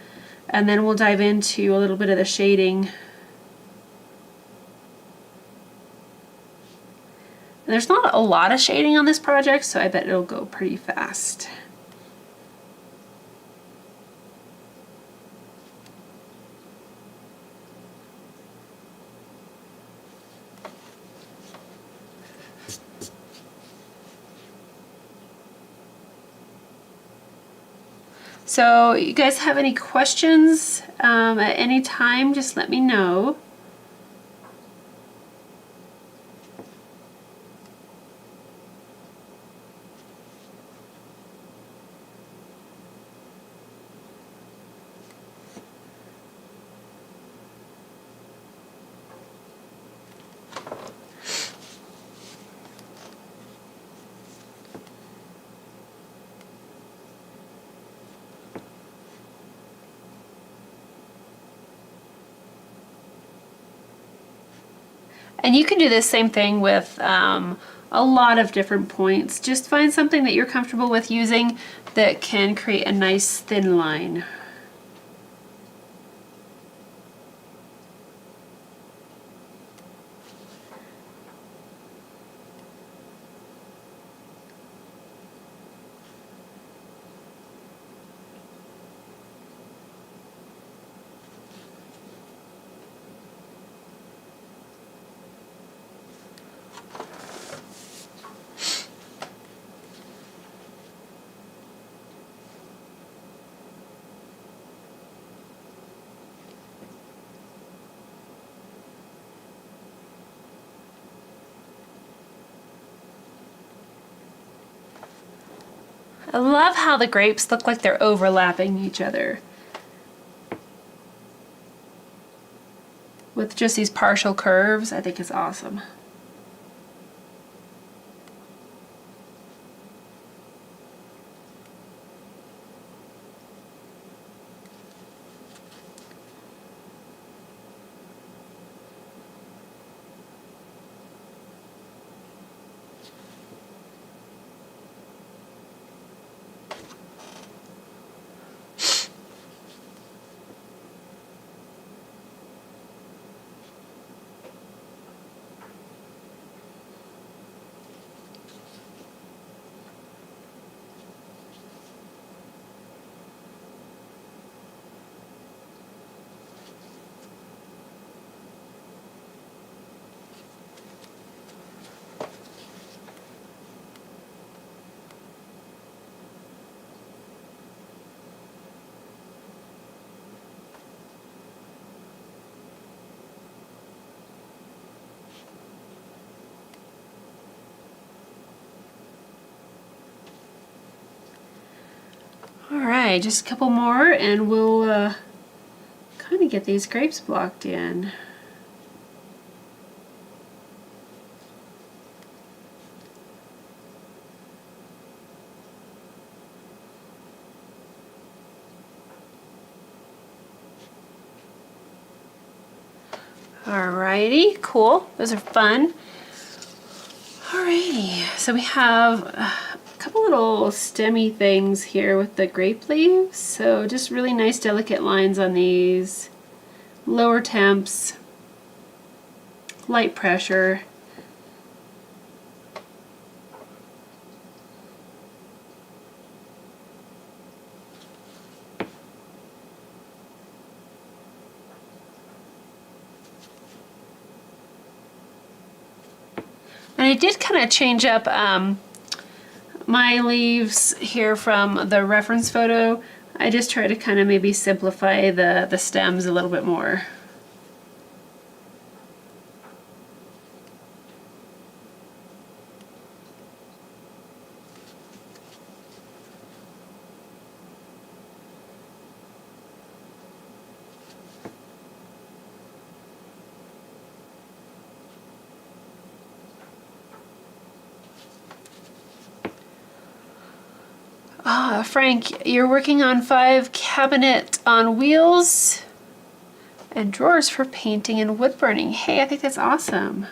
And then we'll dive into a little bit of the shading. And there's not a lot of shading on this project, so I bet it'll go pretty fast. So you guys have any questions at any time, just let me know. And you can do this same thing with a lot of different points. Just find something that you're comfortable with using that can create a nice thin line. I love how the grapes look like they're overlapping each other with just these partial curves. I think it's awesome. All right, just a couple more and we'll kind of get these grapes blocked in. Alrighty, cool. Those are fun. Alrighty, so we have a couple little stemmy things here with the grape leaves. So just really nice delicate lines on these. Lower temps, light pressure. And I did kind of change up my leaves here from the reference photo. I just try to kind of maybe simplify the stems a little bit more. Frank, you're working on 5 cabinet on wheels and drawers for painting and wood burning. Hey, I think that's awesome.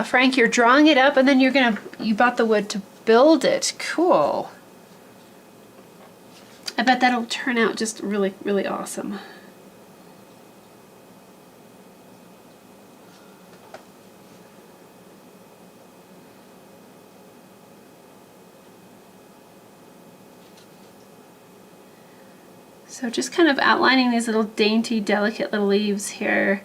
Frank, you're drawing it up and then you bought the wood to build it. Cool. I bet that'll turn out just really, really awesome. So just kind of outlining these little dainty, delicate little leaves here.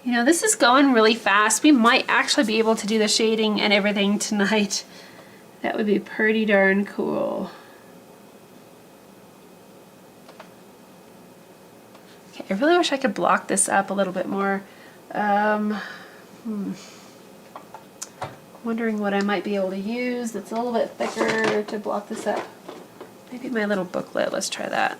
You know, this is going really fast. We might actually be able to do the shading and everything tonight. That would be pretty darn cool. Okay, I really wish I could block this up a little bit more. Wondering what I might be able to use that's a little bit thicker to block this up. Maybe my little booklet, let's try that.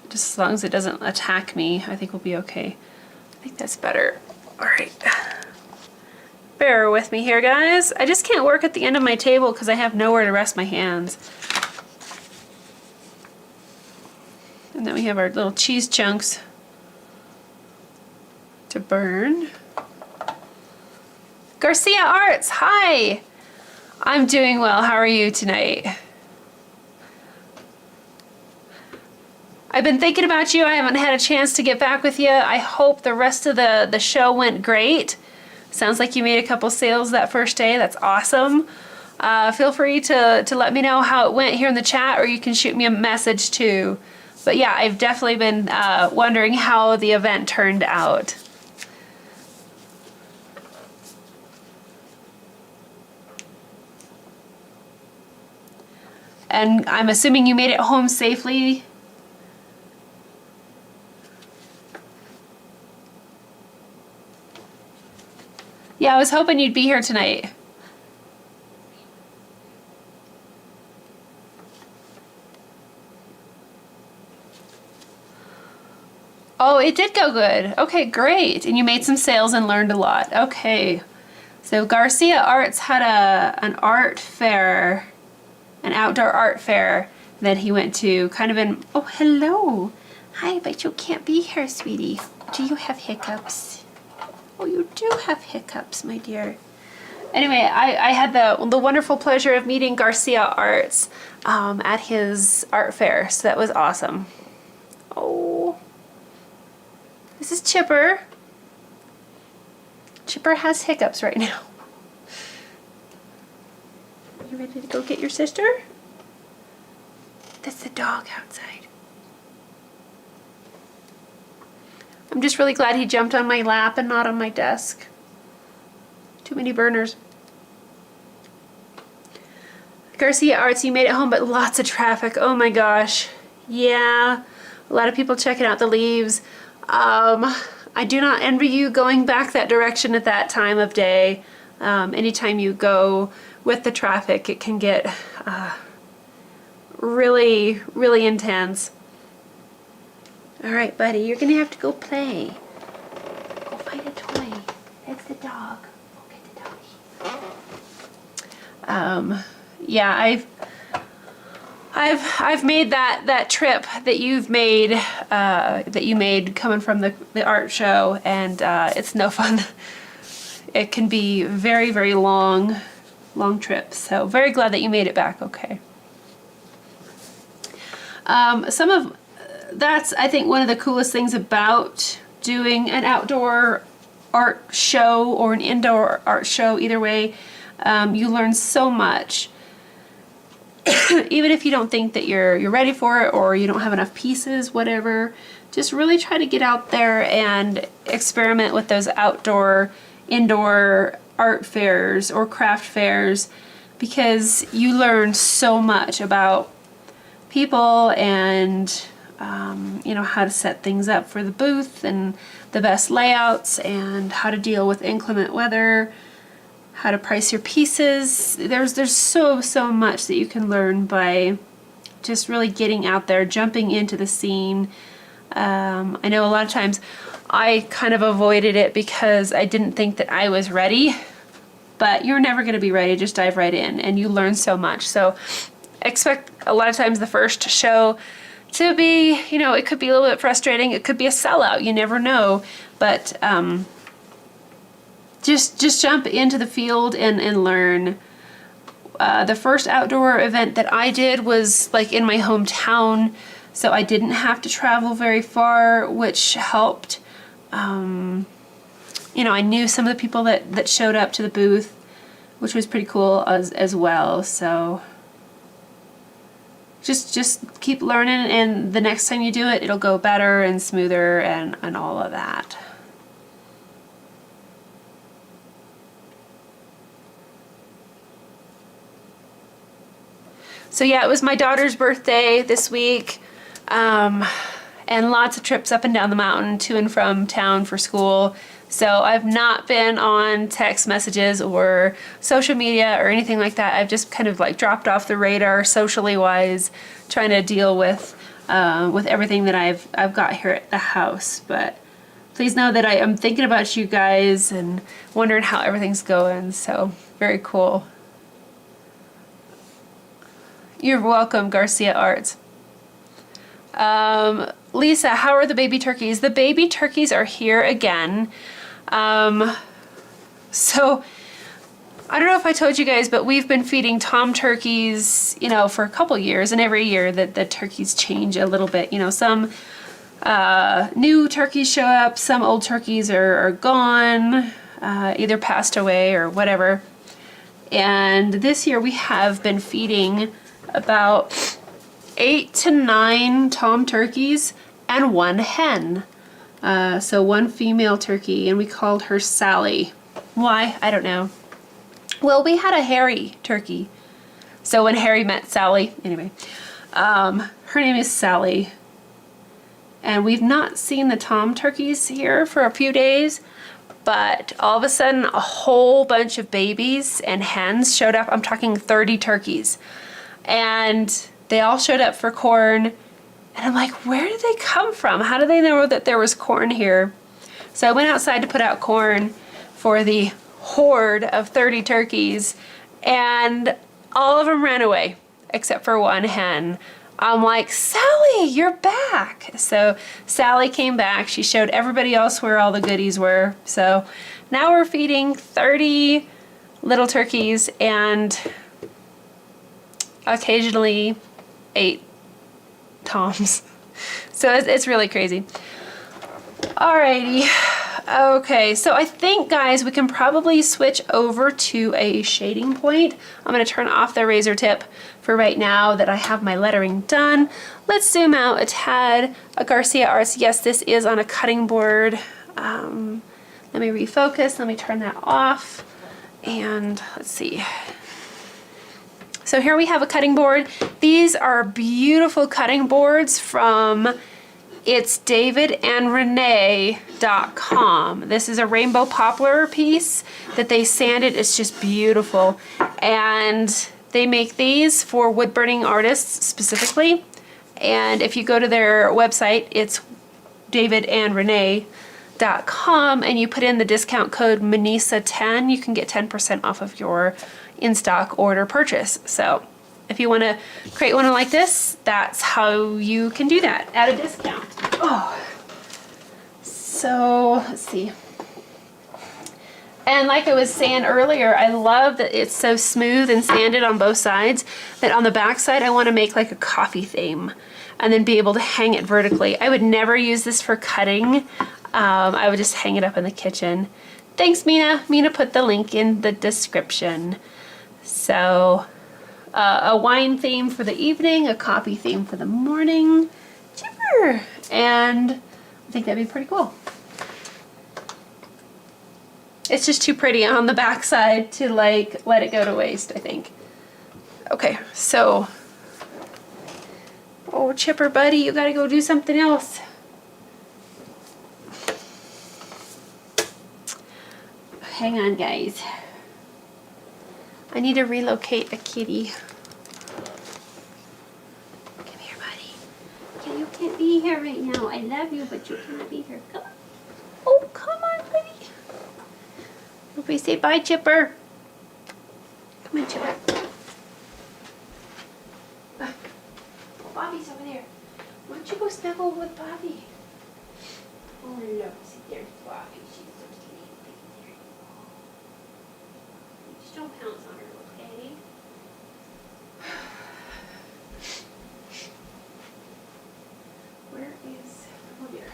Just as long as it doesn't attack me, I think we'll be okay. I think that's better. All right. Bear with me here, guys. I just can't work at the end of my table because I have nowhere to rest my hands. And then we have our little cheese chunks to burn. Garcia Arts, hi! I'm doing well. How are you tonight? I've been thinking about you. I haven't had a chance to get back with you. I hope the rest of the show went great. Sounds like you made a couple sales that first day. That's awesome. Feel free to let me know how it went here in the chat, or you can shoot me a message too. But yeah, I've definitely been wondering how the event turned out. And I'm assuming you made it home safely. Yeah, I was hoping you'd be here tonight. Oh, it did go good. Okay, great. And you made some sales and learned a lot. Okay. So Garcia Arts had an art fair, an outdoor art fair that he went to kind of in, oh, hello. Hi, but you can't be here, sweetie. Do you have hiccups? Oh, you do have hiccups, my dear. Anyway, I had the wonderful pleasure of meeting Garcia Arts at his art fair, so that was awesome. Oh, this is Chipper. Chipper has hiccups right now. You ready to go get your sister? That's the dog outside. I'm just really glad he jumped on my lap and not on my desk. Too many burners. Garcia Arts, you made it home, but lots of traffic. Oh my gosh. Yeah, a lot of people checking out the leaves. I do not envy you going back that direction at that time of day. Anytime you go with the traffic, it can get really, really intense. All right, buddy, you're gonna have to go play. Go find a toy. That's the dog. Go get the doggy. Yeah, I've made that trip that you've made, that you made coming from the art show, and it's no fun. It can be very, very long trips. So very glad that you made it back okay. That's, I think, one of the coolest things about doing an outdoor art show or an indoor art show. Either way, you learn so much. Even if you don't think that you're ready for it, or you don't have enough pieces, whatever, just really try to get out there and experiment with those indoor art fairs or craft fairs, because you learn so much about people and you know, how to set things up for the booth and the best layouts, and how to deal with inclement weather, how to price your pieces. There's so much that you can learn by just really getting out there, jumping into the scene. I know a lot of times I kind of avoided it because I didn't think that I was ready, but you're never going to be ready. Just dive right in and you learn so much. So expect a lot of times the first show to be, you know, it could be a little bit frustrating. It could be a sellout. You never know. But just jump into the field and learn. The first outdoor event that I did was like in my hometown, so I didn't have to travel very far, which helped. You know, I knew some of the people that showed up to the booth, which was pretty cool as well. So just keep learning, and the next time you do it, it'll go better and smoother and all of that. So yeah, it was my daughter's birthday this week, and lots of trips up and down the mountain to and from town for school. So I've not been on text messages or social media or anything like that. I've just kind of like dropped off the radar socially wise, trying to deal with everything that I've got here at the house. But please know that I am thinking about you guys and wondering how everything's going. So very cool. You're welcome, Garcia Arts. Lisa, how are the baby turkeys? The baby turkeys are here again. So I don't know if I told you guys, but we've been feeding tom turkeys, you know, for a couple years, and every year that the turkeys change a little bit. You know, some new turkeys show up, some old turkeys are gone, either passed away or whatever. And this year we have been feeding about 8 to 9 tom turkeys and 1 hen. So 1 female turkey, and we called her Sally. Why? I don't know. Well, we had a hairy turkey. So when Harry met Sally, anyway, her name is Sally. And we've not seen the tom turkeys here for a few days, but all of a sudden a whole bunch of babies and hens showed up. I'm talking 30 turkeys. And they all showed up for corn. And I'm like, where did they come from? How do they know that there was corn here? So I went outside to put out corn for the horde of 30 turkeys, and all of them ran away except for 1 hen. I'm like, Sally, you're back. So Sally came back. She showed everybody else where all the goodies were. So now we're feeding 30 little turkeys and occasionally 8 toms. So it's really crazy. Alrighty. Okay, so I think, guys, we can probably switch over to a shading point. I'm going to turn off the razor tip for right now that I have my lettering done. Let's zoom out a tad. Garcia Arts, yes, this is on a cutting board. Let me refocus. Let me turn that off. And let's see. So here we have a cutting board. These are beautiful cutting boards from... It's davidandrenee.com. This is a rainbow poplar piece that they sanded. It's just beautiful. And they make these for wood burning artists specifically. And if you go to their website, it's davidandrenee.com, and you put in the discount code Minisa10, you can get 10% off of your in-stock order purchase. So if you want to create one like this, that's how you can do that at a discount. Oh, so let's see. And like I was saying earlier, I love that it's so smooth and sanded on both sides that on the back side I want to make like a coffee theme and then be able to hang it vertically. I would never use this for cutting. I would just hang it up in the kitchen. Thanks, Mina. Mina put the link in the description. So a wine theme for the evening, a coffee theme for the morning. Chipper! And I think that'd be pretty cool. It's just too pretty on the back side to like let it go to waste, I think. Okay, so, oh, Chipper buddy, you gotta go do something else. Hang on, guys. I need to relocate a kitty. Come here, buddy. You can't be here right now. I love you, but you cannot be here. Come on. Oh, come on, buddy. We say bye, Chipper. Come on, Chipper. Oh, Bobby's over there. Why don't you go snuggle with Bobby? Oh, look. See, there's Bobby. She's so sleepy. There you go. Just don't pounce on her, okay? Where is... Oh, there.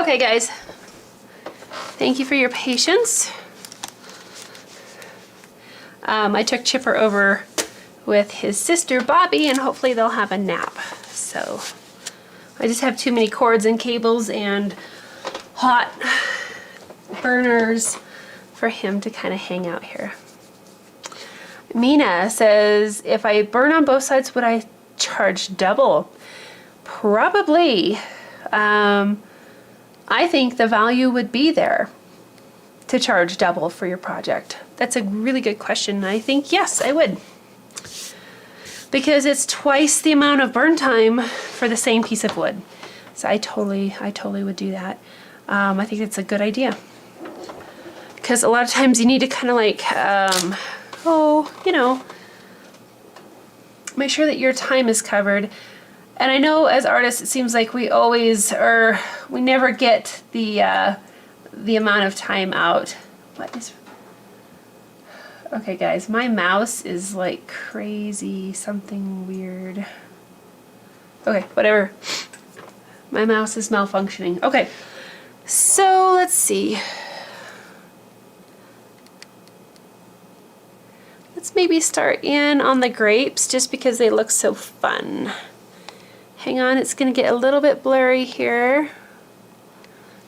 Okay, guys. Thank you for your patience. I took Chipper over with his sister Bobby, and hopefully they'll have a nap. So I just have too many cords and cables and hot burners for him to kind of hang out here. Mina says, if I burn on both sides, would I charge double? Probably. I think the value would be there to charge double for your project. That's a really good question. I think, yes, I would. Because it's twice the amount of burn time for the same piece of wood. So I totally would do that. I think it's a good idea. Because a lot of times you need to kind of like, you know, make sure that your time is covered. And I know as artists, it seems like we always we never get the amount of time out. What is... Okay, guys, my mouse is like crazy, something weird. Okay, whatever. My mouse is malfunctioning. Okay, so let's see. Let's maybe start in on the grapes just because they look so fun. Hang on, it's going to get a little bit blurry here.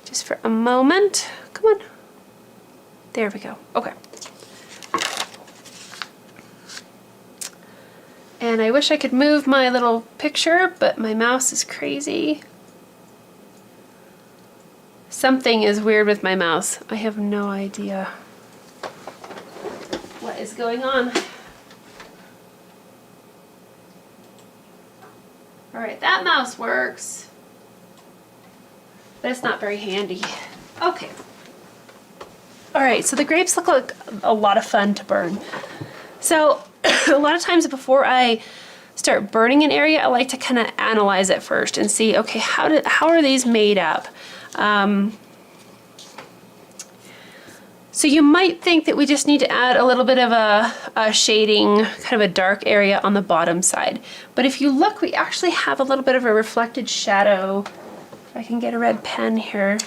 Just for a moment. Come on. There we go. Okay. And I wish I could move my little picture, but my mouse is crazy. Something is weird with my mouse. I have no idea what is going on. Alright, that mouse works, but it's not very handy. Okay. Alright, so the grapes look like a lot of fun to burn. So, a lot of times before I start burning an area, I like to kind of analyze it first and see, okay, how are these made up? So you might think that we just need to add a little bit of a shading, kind of a dark area on the bottom side. But if you look, we actually have a little bit of a reflected shadow. If I can get a red pen here.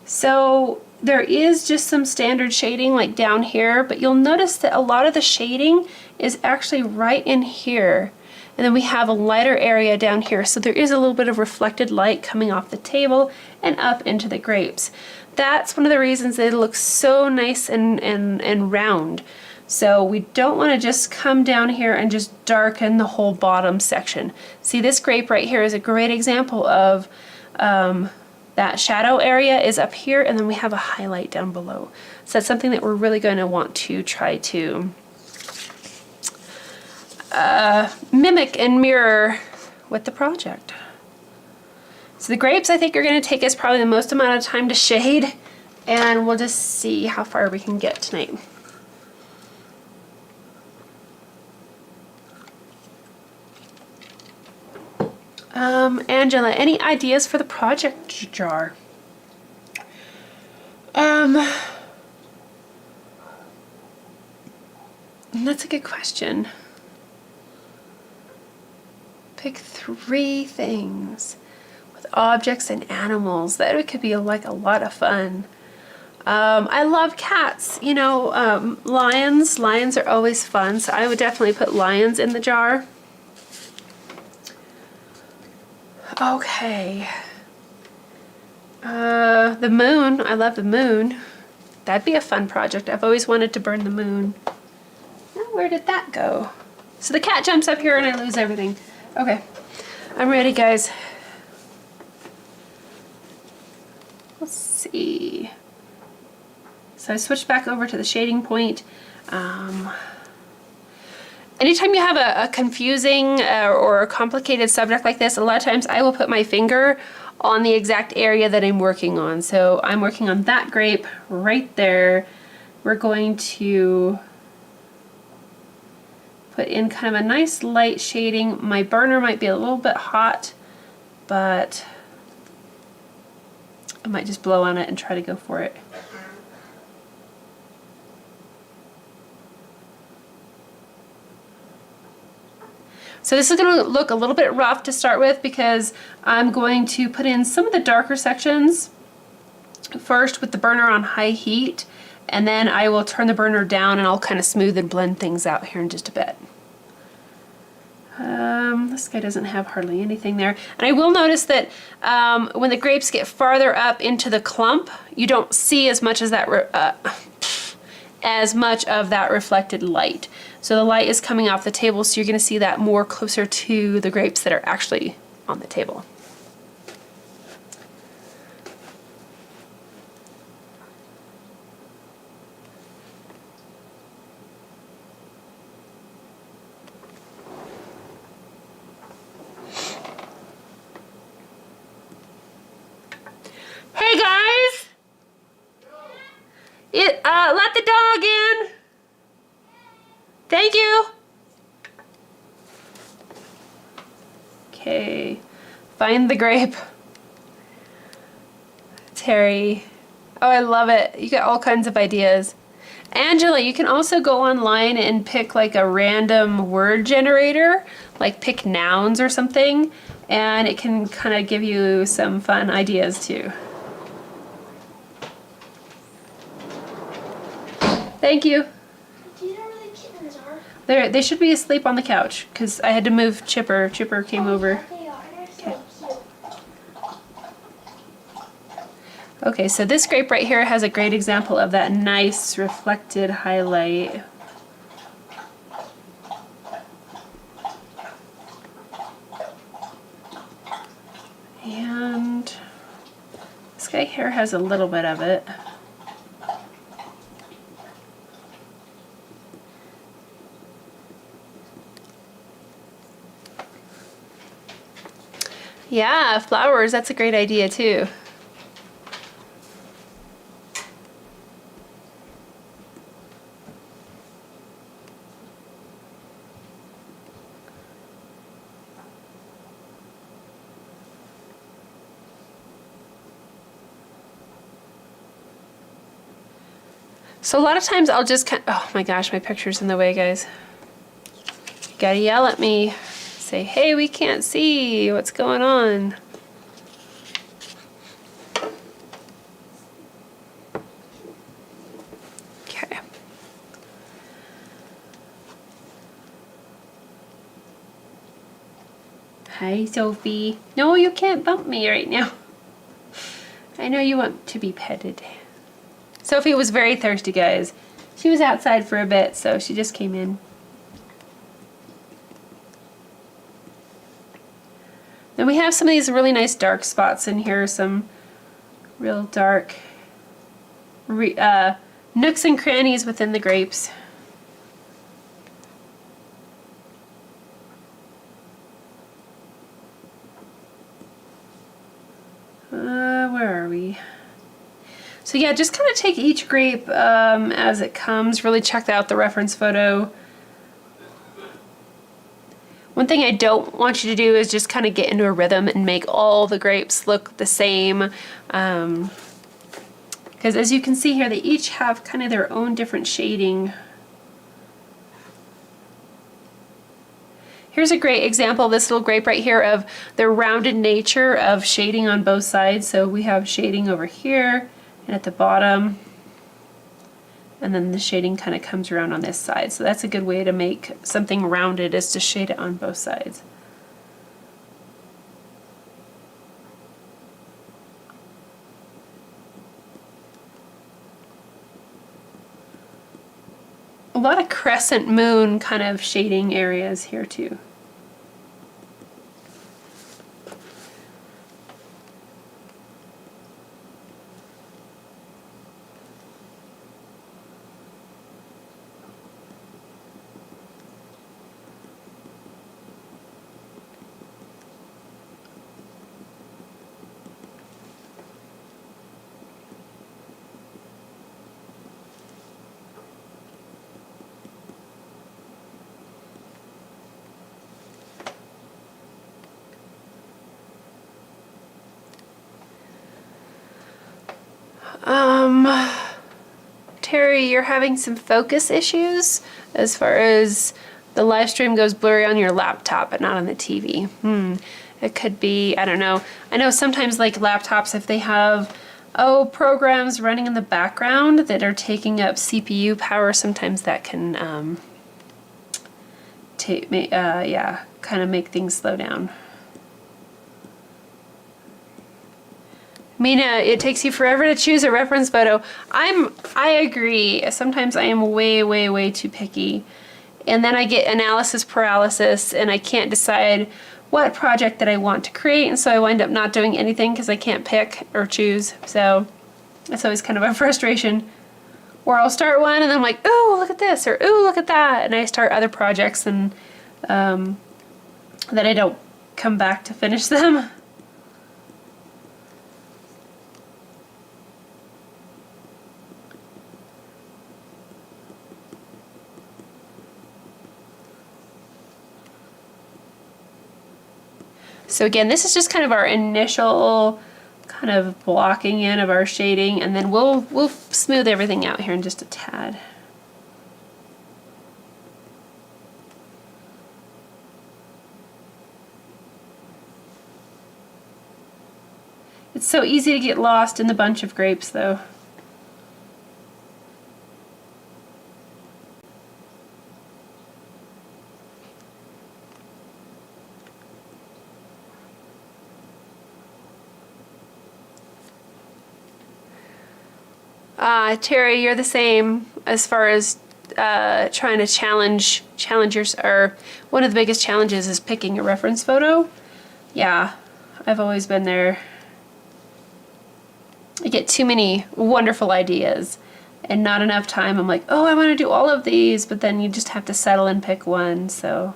So there is just some standard shading like down here, but you'll notice that a lot of the shading is actually right in here. And then we have a lighter area down here, so there is a little bit of reflected light coming off the table and up into the grapes. That's one of the reasons that it looks so nice and round. So we don't want to just come down here and just darken the whole bottom section. See, this grape right here is a great example of that shadow area is up here, and then we have a highlight down below. So that's something that we're really going to want to try to mimic and mirror with the project. So the grapes, I think, are going to take us probably the most amount of time to shade, and we'll just see how far we can get tonight. Angela, any ideas for the project jar? That's a good question. Pick 3 things with objects and animals. That could be like a lot of fun. I love cats. You know, lions. Lions are always fun, so I would definitely put lions in the jar. Okay. The moon. I love the moon. That'd be a fun project. I've always wanted to burn the moon. Now, where did that go? So the cat jumps up here and I lose everything. Okay. I'm ready, guys. Let's see. So I switched back over to the shading point. Anytime you have a confusing or a complicated subject like this, a lot of times I will put my finger on the exact area that I'm working on. So I'm working on that grape right there. We're going to put in kind of a nice light shading. My burner might be a little bit hot, but I might just blow on it and try to go for it. So this is going to look a little bit rough to start with because I'm going to put in some of the darker sections first with the burner on high heat, and then I will turn the burner down and I'll kind of smooth and blend things out here in just a bit. This guy doesn't have hardly anything there. And I will notice that when the grapes get farther up into the clump, you don't see as much as that of that reflected light. So the light is coming off the table, so you're going to see that more closer to the grapes that are actually on the table. Hey guys! Let the dog in! Thank you! Okay, find the grape. Terry. Oh, I love it. You get all kinds of ideas. Angela, you can also go online and pick like a random word generator, like pick nouns or something, and it can kind of give you some fun ideas too. Thank you. Do you know where the kittens are? They should be asleep on the couch because I had to move Chipper. Chipper came over. They are. They're so cute. Okay, so this grape right here has a great example of that nice reflected highlight. And this guy here has a little bit of it. Yeah, flowers, that's a great idea too. So a lot of times I'll just oh my gosh, my picture's in the way, guys. You gotta yell at me. Say, hey, we can't see what's going on. Okay. Hi, Sophie. No, you can't bump me right now. I know you want to be petted. Sophie was very thirsty, guys. She was outside for a bit, so she just came in. Then we have some of these really nice dark spots in here, some real dark nooks and crannies within the grapes. Where are we? So yeah, just kind of take each grape as it comes. Really check out the reference photo. One thing I don't want you to do is just kind of get into a rhythm and make all the grapes look the same. Because as you can see here, they each have kind of their own different shading. Here's a great example of this little grape right here of the rounded nature of shading on both sides. So we have shading over here and at the bottom, and then the shading kind of comes around on this side. So that's a good way to make something rounded, is to shade it on both sides. A lot of crescent moon kind of shading areas here too. Terry, you're having some focus issues as far as the live stream goes blurry on your laptop, but not on the TV. It could be, I don't know. I know sometimes like laptops, if they have, programs running in the background that are taking up CPU power, sometimes that can, kind of make things slow down. Mina, it takes you forever to choose a reference photo. I agree. Sometimes I am way, way, way too picky. And then I get analysis paralysis and I can't decide what project that I want to create, and so I wind up not doing anything because I can't pick or choose. So it's always kind of a frustration. Or I'll start one and then I'm like, ooh, look at this, or ooh, look at that. And I start other projects and then I don't come back to finish them. So again, this is just kind of our initial kind of blocking in of our shading, and then we'll smooth everything out here in just a tad. It's so easy to get lost in the bunch of grapes though. Terry, you're the same as far as trying to challenge or one of the biggest challenges is picking a reference photo. Yeah, I've always been there. I get too many wonderful ideas and not enough time. I'm like, oh, I want to do all of these, but then you just have to settle and pick one, so.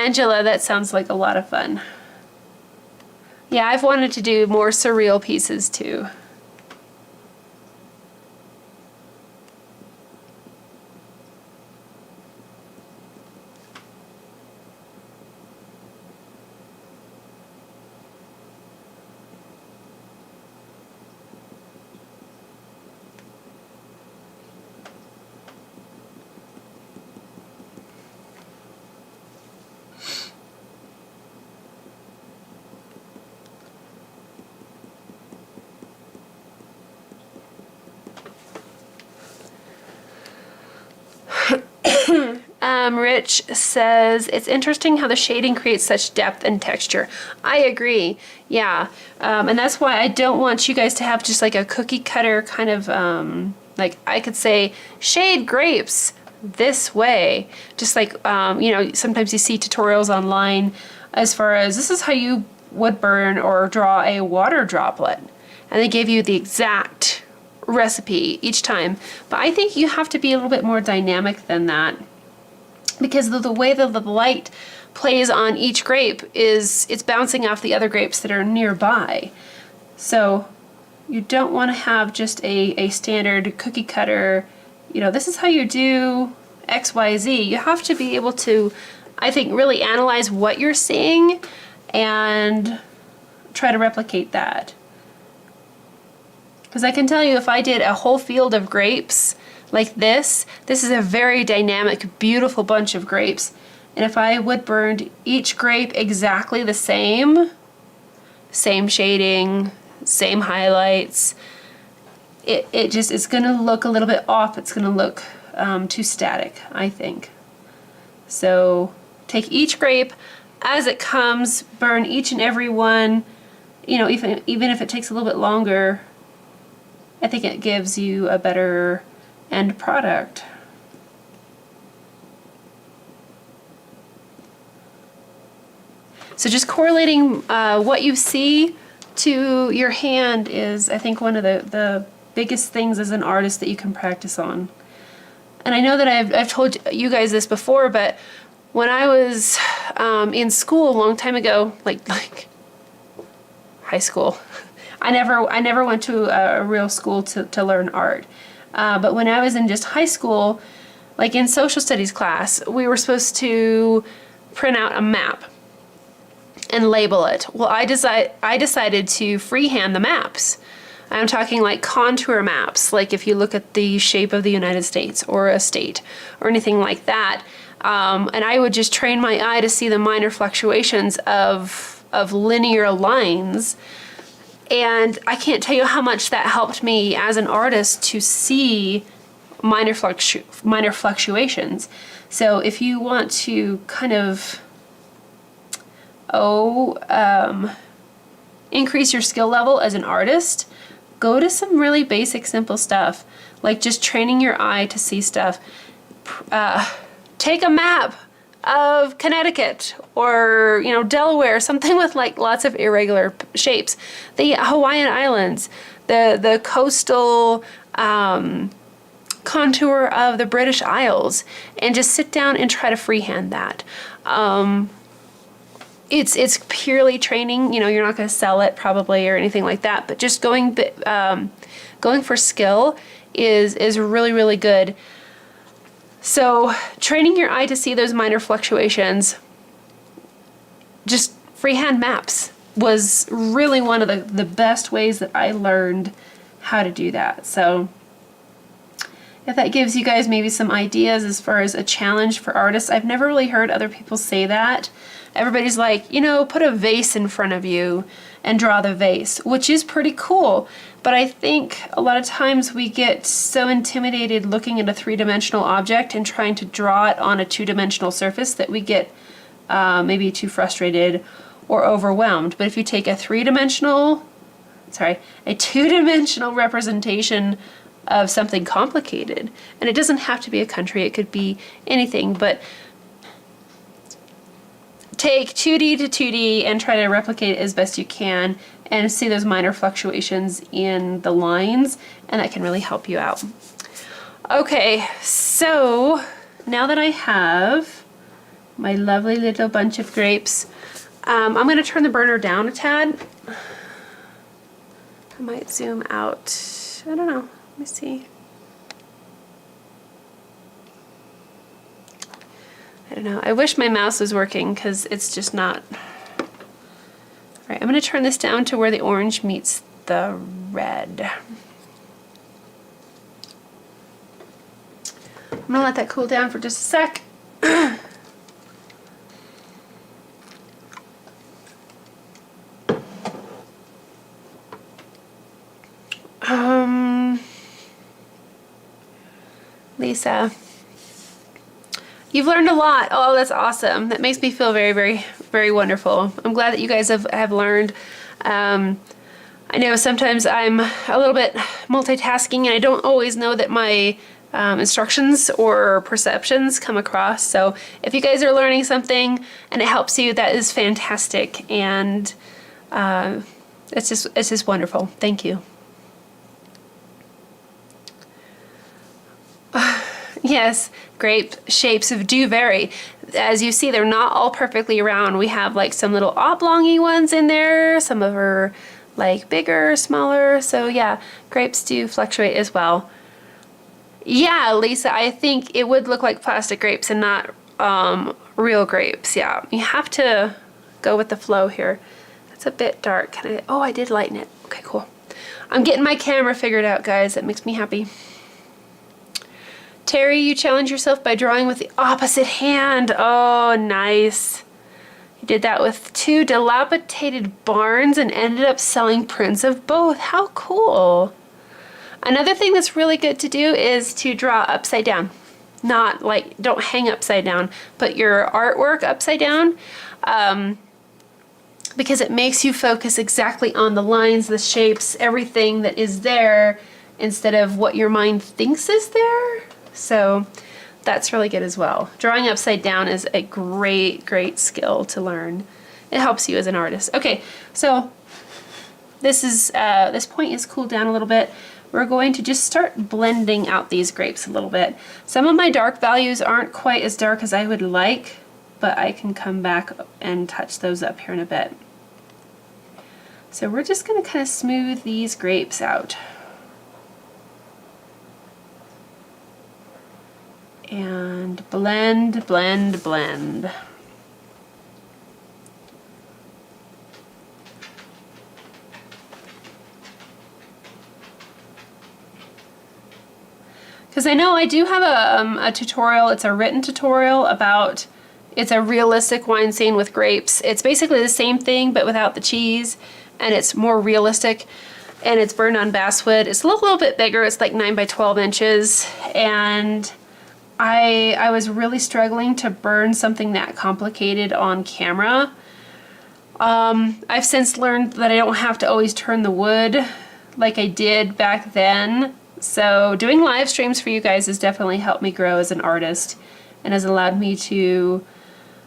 Angela, that sounds like a lot of fun. Yeah, I've wanted to do more surreal pieces too. Rich says, it's interesting how the shading creates such depth and texture. I agree, yeah. And that's why I don't want you guys to have just like a cookie cutter kind of, like I could say, shade grapes this way. Just like, you know, sometimes you see tutorials online as far as this is how you wood burn or draw a water droplet. And they give you the exact recipe each time. But I think you have to be a little bit more dynamic than that, because the way that the light plays on each grape is it's bouncing off the other grapes that are nearby. So you don't want to have just a standard cookie cutter, you know, this is how you do XYZ. You have to be able to, I think, really analyze what you're seeing and try to replicate that. Because I can tell you, if I did a whole field of grapes like this is a very dynamic, beautiful bunch of grapes. And if I wood burned each grape exactly the same shading, same highlights, it just, it's gonna look a little bit off. It's gonna look too static, I think. So take each grape as it comes, burn each and every one, you know, even if it takes a little bit longer, I think it gives you a better end product. So just correlating what you see to your hand is, I think, one of the biggest things as an artist that you can practice on. And I know that I've told you guys this before, but when I was in school a long time ago, like high school, I never went to a real school to learn art. But when I was in just high school, like in social studies class, we were supposed to print out a map and label it. Well, I decided to freehand the maps. I'm talking like contour maps, like if you look at the shape of the United States or a state or anything like that. And I would just train my eye to see the minor fluctuations of linear lines. And I can't tell you how much that helped me as an artist to see minor fluctuations. So if you want to kind of increase your skill level as an artist, go to some really basic, simple stuff, like just training your eye to see stuff. Take a map of Connecticut or, you know, Delaware, something with like lots of irregular shapes. The Hawaiian Islands, the coastal contour of the British Isles, and just sit down and try to freehand that. It's purely training. You know, you're not going to sell it probably or anything like that, but just going for skill is really, really good. So training your eye to see those minor fluctuations, just freehand maps was really one of the best ways that I learned how to do that. So if that gives you guys maybe some ideas as far as a challenge for artists, I've never really heard other people say that. Everybody's like, you know, put a vase in front of you and draw the vase, which is pretty cool. But I think a lot of times we get so intimidated looking at a three-dimensional object and trying to draw it on a two-dimensional surface that we get maybe too frustrated or overwhelmed. But if you take a two-dimensional representation of something complicated, and it doesn't have to be a country, it could be anything, but take 2D to 2D and try to replicate it as best you can and see those minor fluctuations in the lines, and that can really help you out. Okay, so now that I have my lovely little bunch of grapes I'm going to turn the burner down a tad. I might zoom out. I don't know. Let me see. I don't know. I wish my mouse was working because it's just not. All right, I'm going to turn this down to where the orange meets the red. I'm going to let that cool down for just a sec. Lisa, you've learned a lot. Oh, that's awesome. That makes me feel very, very, very wonderful. I'm glad that you guys have learned. I know sometimes I'm a little bit multitasking and I don't always know that my instructions or perceptions come across. So if you guys are learning something and it helps you, that is fantastic. And it's just wonderful. Thank you. Yes, grape shapes do vary. As you see, they're not all perfectly round. We have like some little oblongy ones in there. Some of them are like bigger, smaller. So yeah, grapes do fluctuate as well. Yeah, Lisa, I think it would look like plastic grapes and not real grapes. Yeah, you have to go with the flow here. That's a bit dark. Oh, I did lighten it. Okay, cool. I'm getting my camera figured out, guys. That makes me happy. Terry, you challenge yourself by drawing with the opposite hand. Oh, nice. You did that with 2 dilapidated barns and ended up selling prints of both. How cool. Another thing that's really good to do is to draw upside down. Not like, don't hang upside down. Put your artwork upside down because it makes you focus exactly on the lines, the shapes, everything that is there instead of what your mind thinks is there. So that's really good as well. Drawing upside down is a great, great skill to learn. It helps you as an artist. Okay, so this point is cooled down a little bit. We're going to just start blending out these grapes a little bit. Some of my dark values aren't quite as dark as I would like, but I can come back and touch those up here in a bit. So we're just going to kind of smooth these grapes out. And blend, blend, blend. Because I know I do have a tutorial, it's a written tutorial about, it's a realistic wine scene with grapes. It's basically the same thing but without the cheese, and it's more realistic, and it's burned on basswood. It's a little bit bigger, it's like 9 by 12 inches, and I was really struggling to burn something that complicated on camera. I've since learned that I don't have to always turn the wood like I did back then. So doing live streams for you guys has definitely helped me grow as an artist and has allowed me to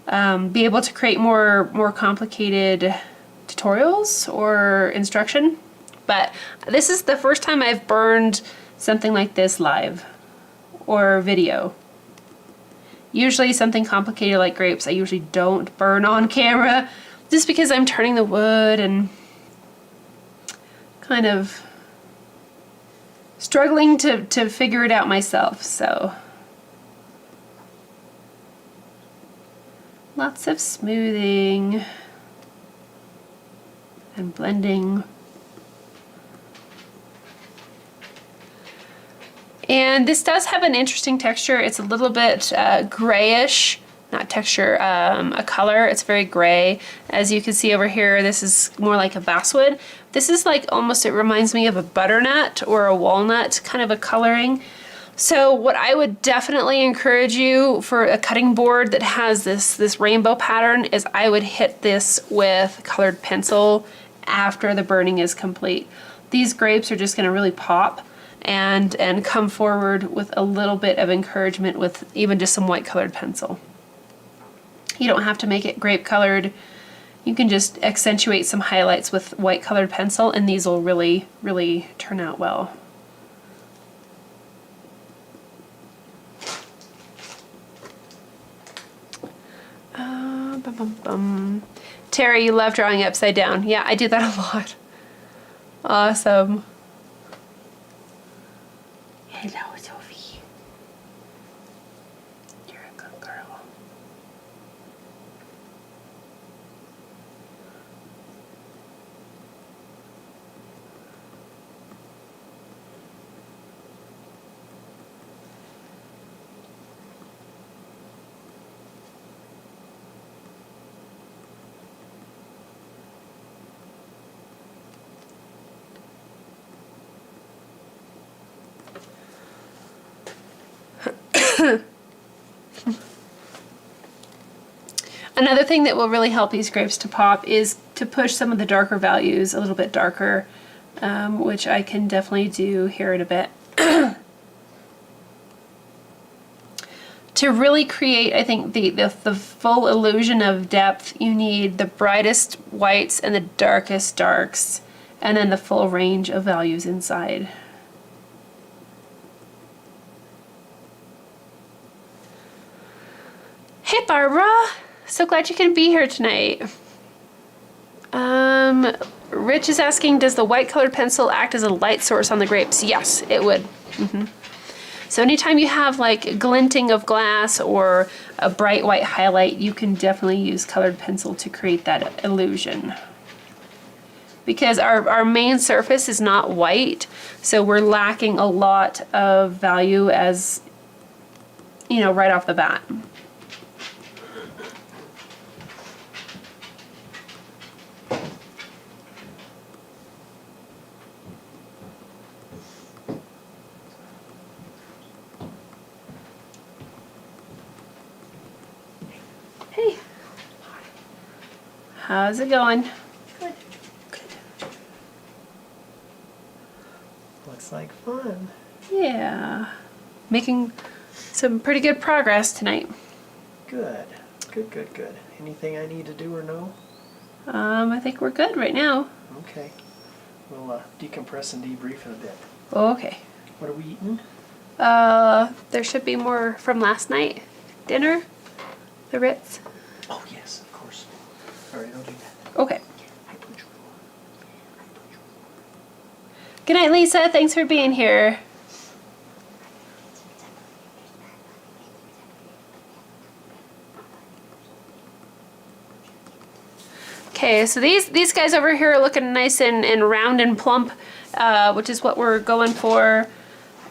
be able to create more complicated tutorials or instruction. But this is the first time I've burned something like this live or video. Usually something complicated like grapes I usually don't burn on camera just because I'm turning the wood and kind of struggling to figure it out myself. So lots of smoothing and blending. And this does have an interesting texture. It's a little bit grayish, not texture, a color. It's very gray. As you can see over here, this is more like a basswood. This is like almost, it reminds me of a butternut or a walnut kind of a coloring. So what I would definitely encourage you for a cutting board that has this rainbow pattern is I would hit this with colored pencil after the burning is complete. These grapes are just gonna really pop and come forward with a little bit of encouragement with even just some white colored pencil. You don't have to make it grape colored. You can just accentuate some highlights with white colored pencil and these will really, really turn out well. Terry, you love drawing upside down. Yeah, I do that a lot. Awesome. Hello, Sophie. You're a good girl. Another thing that will really help these grapes to pop is to push some of the darker values a little bit darker, which I can definitely do here in a bit. To really create, I think, the full illusion of depth, you need the brightest whites and the darkest darks, and then the full range of values inside. Hey Barbara, so glad you can be here tonight. Rich is asking, does the white colored pencil act as a light source on the grapes? Yes, it would. So anytime you have like glinting of glass or a bright white highlight, you can definitely use colored pencil to create that illusion. Because our main surface is not white, so we're lacking a lot of value as, you know, right off the bat. Hey. How's it going? Good. Looks like fun. Yeah. Making some pretty good progress tonight. Good. Good. Anything I need to do or know? I think we're good right now. Okay. We'll decompress and debrief in a bit. Okay. What are we eating? There should be more from last night. Dinner? The Ritz? Oh, yes, of course. All right, I'll do that. Okay. Good night, Lisa. Thanks for being here. Okay, so these guys over here are looking nice and round and plump, which is what we're going for.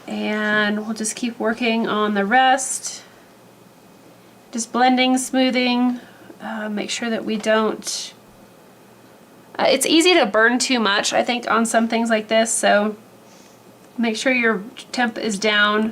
And we'll just keep working on the rest. Just blending, smoothing, make sure that we don't... it's easy to burn too much, I think, on some things like this, so make sure your temp is down.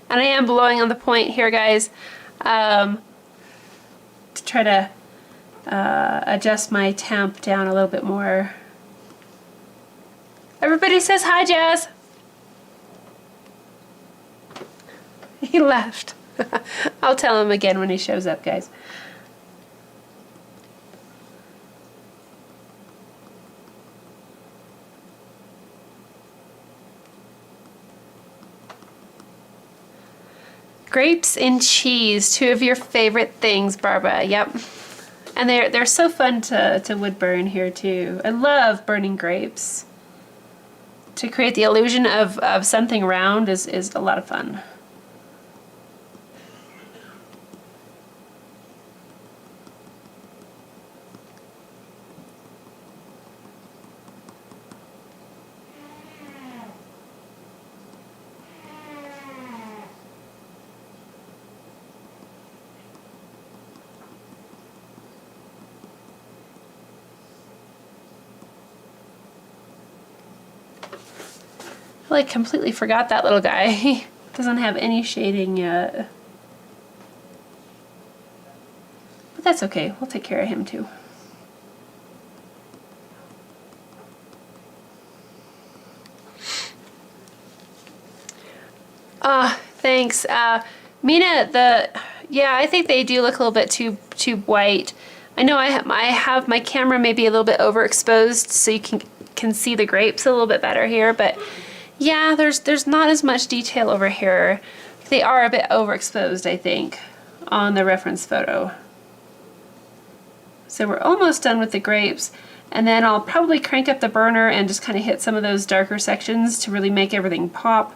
And I am blowing on the point here, guys, to try to adjust my temp down a little bit more. Everybody says hi, Jazz. He left. I'll tell him again when he shows up, guys. Grapes and cheese, two of your favorite things, Barbara. Yep. And they're so fun to wood burn here too. I love burning grapes. To create the illusion of something round is a lot of fun. totally completely forgot that little guy. He doesn't have any shading yet. But that's okay, we'll take care of him too. Thanks. Mina, yeah, I think they do look a little bit too white. I know I have my camera maybe a little bit overexposed, so you can see the grapes a little bit better here, but yeah, there's not as much detail over here. They are a bit overexposed, I think, on the reference photo. So we're almost done with the grapes, and then I'll probably crank up the burner and just kind of hit some of those darker sections to really make everything pop.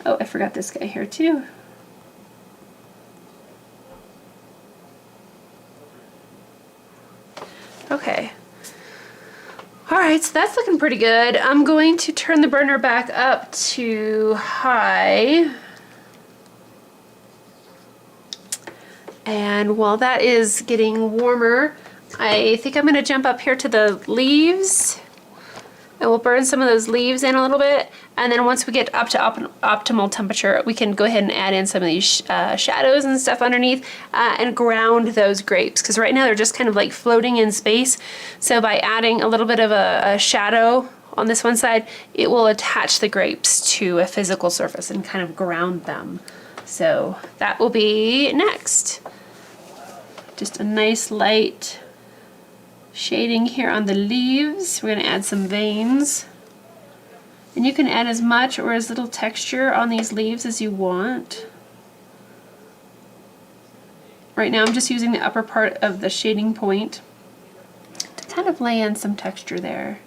Oh, I forgot this guy here too. Okay. All right, so that's looking pretty good. I'm going to turn the burner back up to high. And while that is getting warmer, I think I'm going to jump up here to the leaves. And we'll burn some of those leaves in a little bit. And then once we get up to optimal temperature, we can go ahead and add in some of these shadows and stuff underneath and ground those grapes. Because right now they're just kind of like floating in space. So by adding a little bit of a shadow on this one side, it will attach the grapes to a physical surface and kind of ground them. So that will be next. Just a nice light shading here on the leaves. We're going to add some veins. And you can add as much or as little texture on these leaves as you want. Right now I'm just using the upper part of the shading point to kind of lay in some texture there.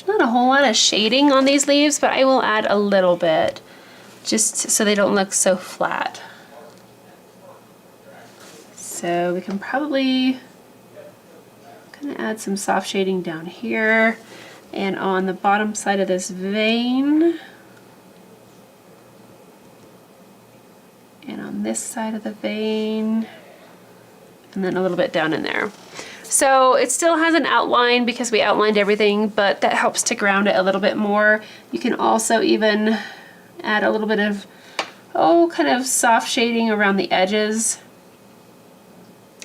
Not a whole lot of shading on these leaves, but I will add a little bit just so they don't look so flat. So we can probably kind of add some soft shading down here and on the bottom side of this vein and on this side of the vein and then a little bit down in there. So it still has an outline because we outlined everything, but that helps to ground it a little bit more. You can also even add a little bit of, kind of soft shading around the edges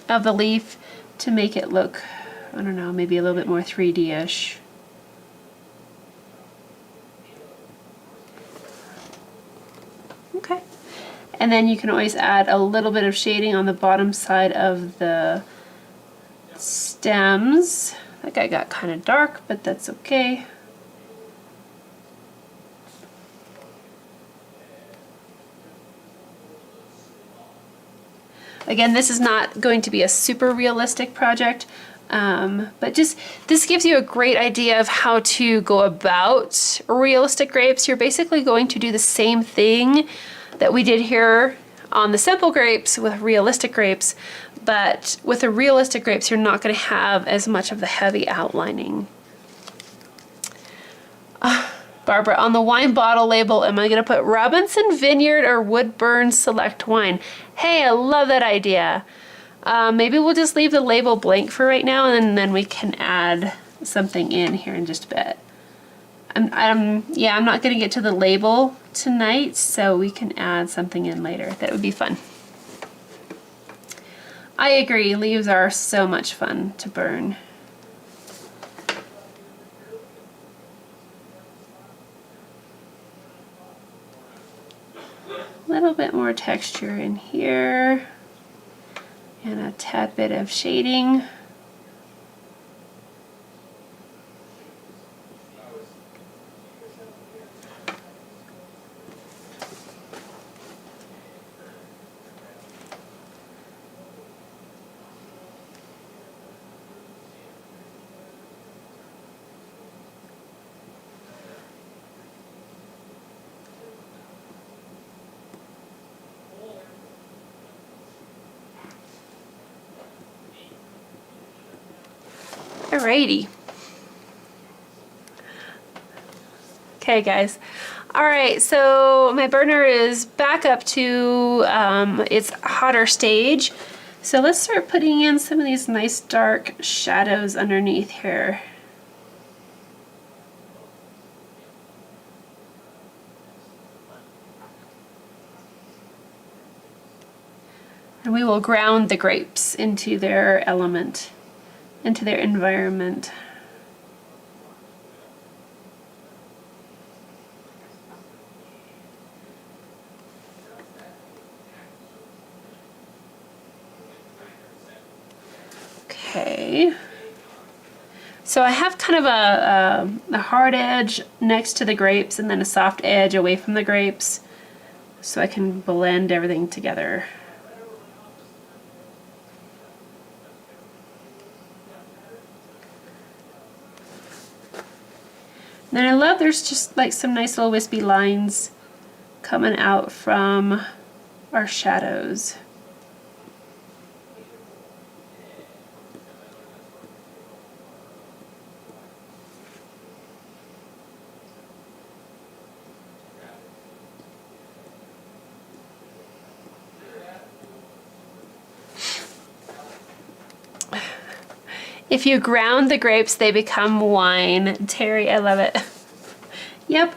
of the leaf to make it look, I don't know, maybe a little bit more 3D-ish. Okay. And then you can always add a little bit of shading on the bottom side of the stems. That guy got kind of dark, but that's okay. Again, this is not going to be a super realistic project, but just this gives you a great idea of how to go about realistic grapes. You're basically going to do the same thing that we did here on the simple grapes with realistic grapes, but with the realistic grapes, you're not going to have as much of the heavy outlining. Barbara, on the wine bottle label, am I going to put Robinson Vineyard or Woodburn Select Wine? Hey, I love that idea. Maybe we'll just leave the label blank for right now, and then we can add something in here in just a bit. I'm not going to get to the label tonight, so we can add something in later. That would be fun. I agree, leaves are so much fun to burn. A little bit more texture in here and a tad bit of shading. Alrighty. Okay, guys. Alright, so my burner is back up to its hotter stage. So let's start putting in some of these nice dark shadows underneath here. And we will ground the grapes into their element, into their environment. Okay, so I have kind of a hard edge next to the grapes and then a soft edge away from the grapes so I can blend everything together. And then I love there's just like some nice little wispy lines coming out from our shadows. If you ground the grapes, they become wine. Terry, I love it. Yep.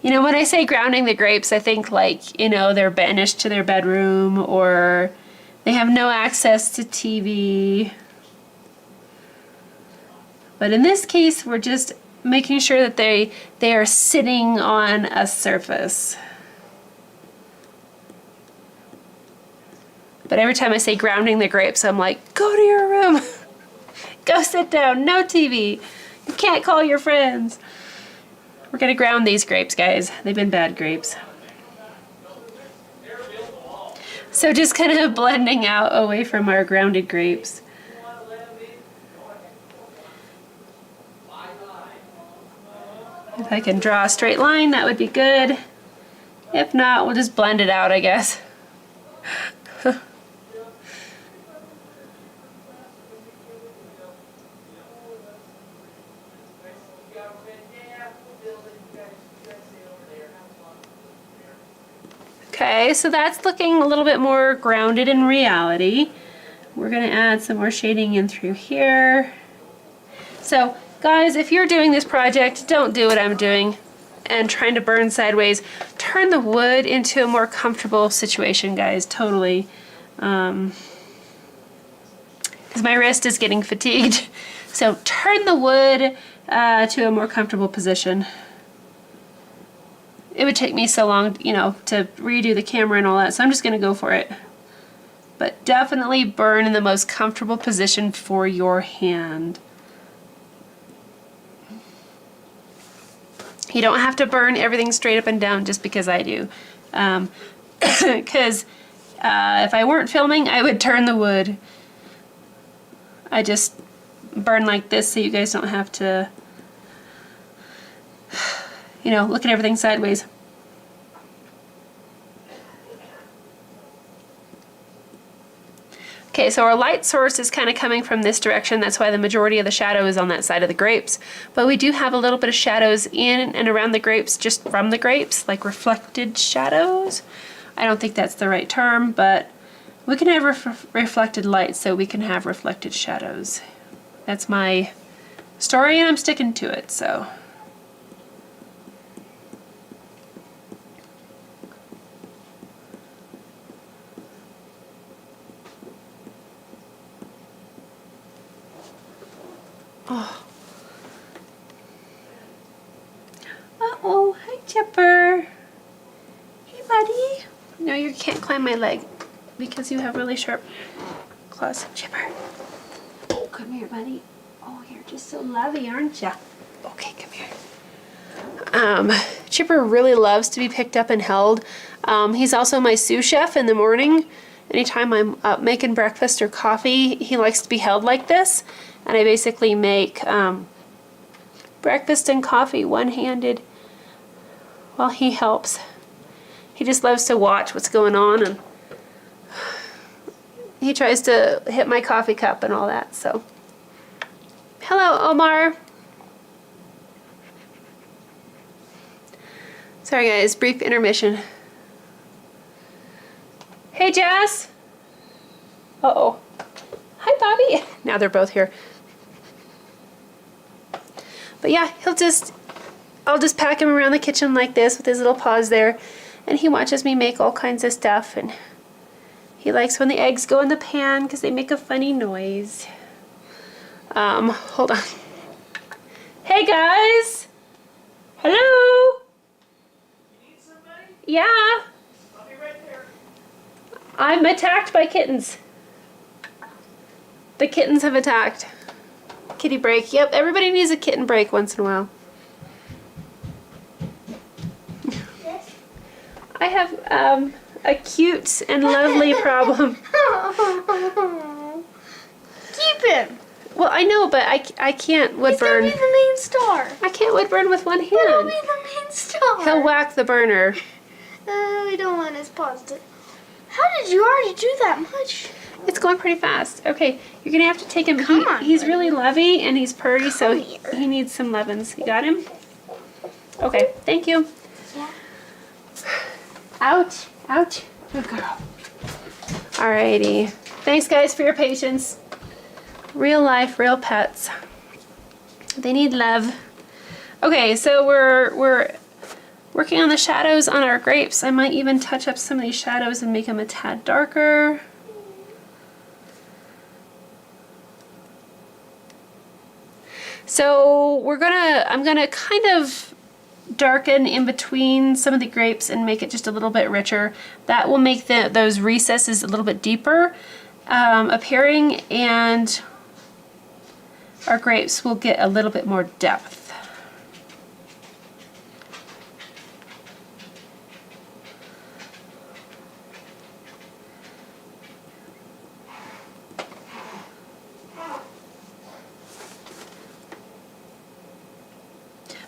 You know, when I say grounding the grapes, I think like, you know, they're banished to their bedroom or they have no access to TV. But in this case, we're just making sure that they are sitting on a surface. But every time I say grounding the grapes, I'm like, go to your room. Go sit down. No TV. You can't call your friends. We're going to ground these grapes, guys. They've been bad grapes. So just kind of blending out away from our grounded grapes. If I can draw a straight line, that would be good. If not, we'll just blend it out, I guess. Okay, so that's looking a little bit more grounded in reality. We're going to add some more shading in through here. So, guys, if you're doing this project, don't do what I'm doing and trying to burn sideways. Turn the wood into a more comfortable situation, guys, totally. Because my wrist is getting fatigued. So turn the wood to a more comfortable position. It would take me so long, you know, to redo the camera and all that, so I'm just going to go for it. But definitely burn in the most comfortable position for your hand. You don't have to burn everything straight up and down just because I do. Because if I weren't filming, I would turn the wood. I just burn like this so you guys don't have to, you know, look at everything sideways. Okay, so our light source is kind of coming from this direction. That's why the majority of the shadow is on that side of the grapes. But we do have a little bit of shadows in and around the grapes, just from the grapes, like reflected shadows. I don't think that's the right term, but we can have reflected light, so we can have reflected shadows. That's my story, and I'm sticking to it, so. Oh. Uh-oh, hi Chipper. Hey buddy. No, you can't climb my leg because you have really sharp claws. Chipper. Oh, come here, buddy. Oh, you're just so lovey, aren't you? Okay, come here. Chipper really loves to be picked up and held. He's also my sous chef in the morning. Anytime I'm up making breakfast or coffee, he likes to be held like this. And I basically make breakfast and coffee one-handed while he helps. He just loves to watch what's going on, and he tries to hit my coffee cup and all that, so. Hello, Omar. Sorry guys, brief intermission. Hey Jess. Uh-oh. Hi Bobby. Now they're both here. But yeah, I'll just pack him around the kitchen like this with his little paws there, and he watches me make all kinds of stuff, and he likes when the eggs go in the pan because they make a funny noise. Hold on. Hey guys! Hello! You need somebody? Yeah! I'll be right there. I'm attacked by kittens. The kittens have attacked. Kitty break. Yep, everybody needs a kitten break once in a while. Yes. I have a cute and lovely problem. Keep him. Well, I know, but I can't wood He's gonna burn. be the main star. I can't wood burn with one He'll hand. be the main star. He'll whack the burner. We don't want his paws to. How did you already do that much? It's going pretty fast. Okay, you're gonna have to take him. Come on, He's buddy. really lovey and he's purty, so Come here. he needs some lovin's. You got him? Okay, thank you. Yeah. Ouch, ouch. Good girl. Alrighty. Thanks guys for your patience. Real life, real pets. They need love. Okay, so we're working on the shadows on our grapes. I might even touch up some of these shadows and make them a tad darker. So I'm gonna kind of darken in between some of the grapes and make it just a little bit richer. That will make those recesses a little bit deeper appearing, and our grapes will get a little bit more depth.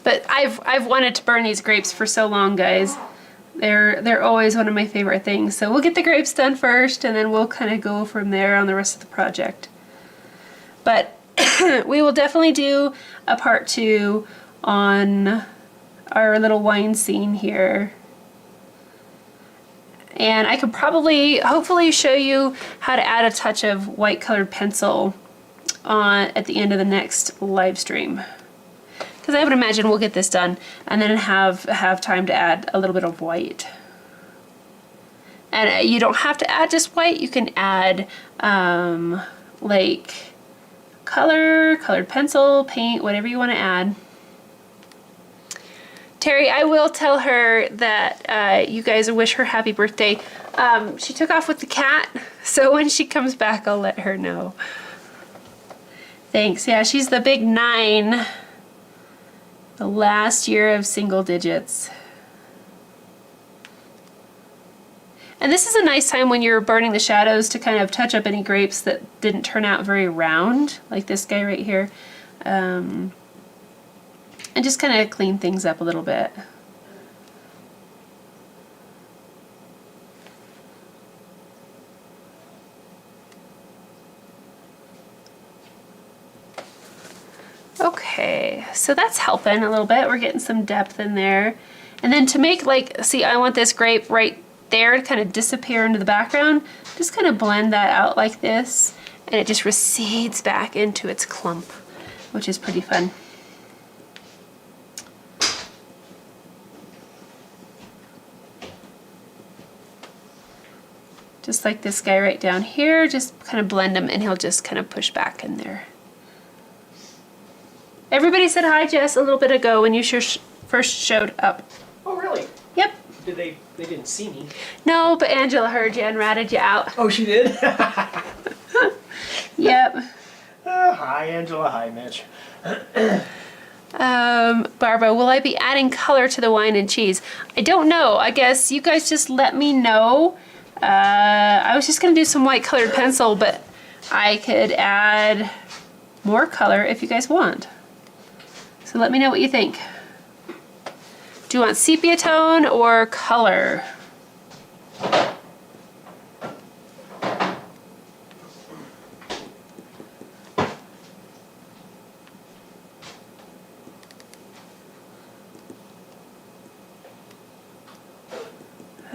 But I've wanted to burn these grapes for so long, guys. They're always one of my favorite things. So we'll get the grapes done first, and then we'll kind of go from there on the rest of the project. But we will definitely do a part 2 on our little wine scene here. And I could probably, hopefully, show you how to add a touch of white colored pencil at the end of the next live stream. Because I would imagine we'll get this done and then have time to add a little bit of white. And you don't have to add just white. You can add like colored pencil, paint, whatever you want to add. Terry, I will tell her that you guys wish her happy birthday. She took off with the cat, so when she comes back, I'll let her know. Thanks. Yeah, she's the big 9. The last year of single digits. And this is a nice time when you're burning the shadows to kind of touch up any grapes that didn't turn out very round, like this guy right here. And just kind of clean things up a little bit. Okay, so that's helping a little bit. We're getting some depth in there. And then to make, like, see, I want this grape right there to kind of disappear into the background. Just kind of blend that out like this, and it just recedes back into its clump, which is pretty fun. Just like this guy right down here, just kind of blend him and he'll just kind of push back in there. Everybody said hi, Jess, a little bit ago when you first showed up. Oh, really? Yep. They didn't see me. No, but Angela heard you and ratted you out. Oh, she did? Yep. Hi, Angela. Hi, Mitch. Barbara, will I be adding color to the wine and cheese? I don't know. I guess you guys just let me know. I was just going to do some white colored pencil, but I could add more color if you guys want. So let me know what you think. Do you want sepia tone or color?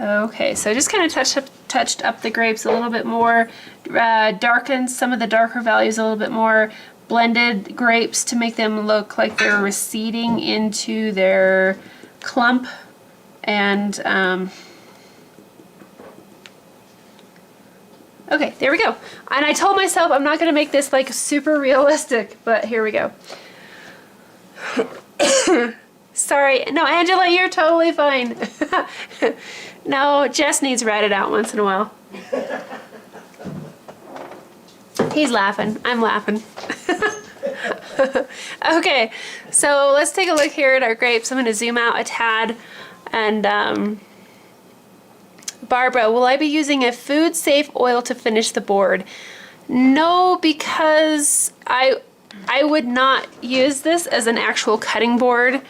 Okay, so just kind of touched up the grapes a little bit more, darkened some of the darker values a little bit more, blended grapes to make them look like they're receding into their clump, and okay, there we go. And I told myself I'm not going to make this like super realistic, but here we go. Sorry. No, Angela, you're totally fine. No, Jess needs ratted out once in a while. He's laughing. I'm laughing. Okay, so let's take a look here at our grapes. I'm going to zoom out a tad. And Barbara, will I be using a food safe oil to finish the board? No, because I would not use this as an actual cutting board.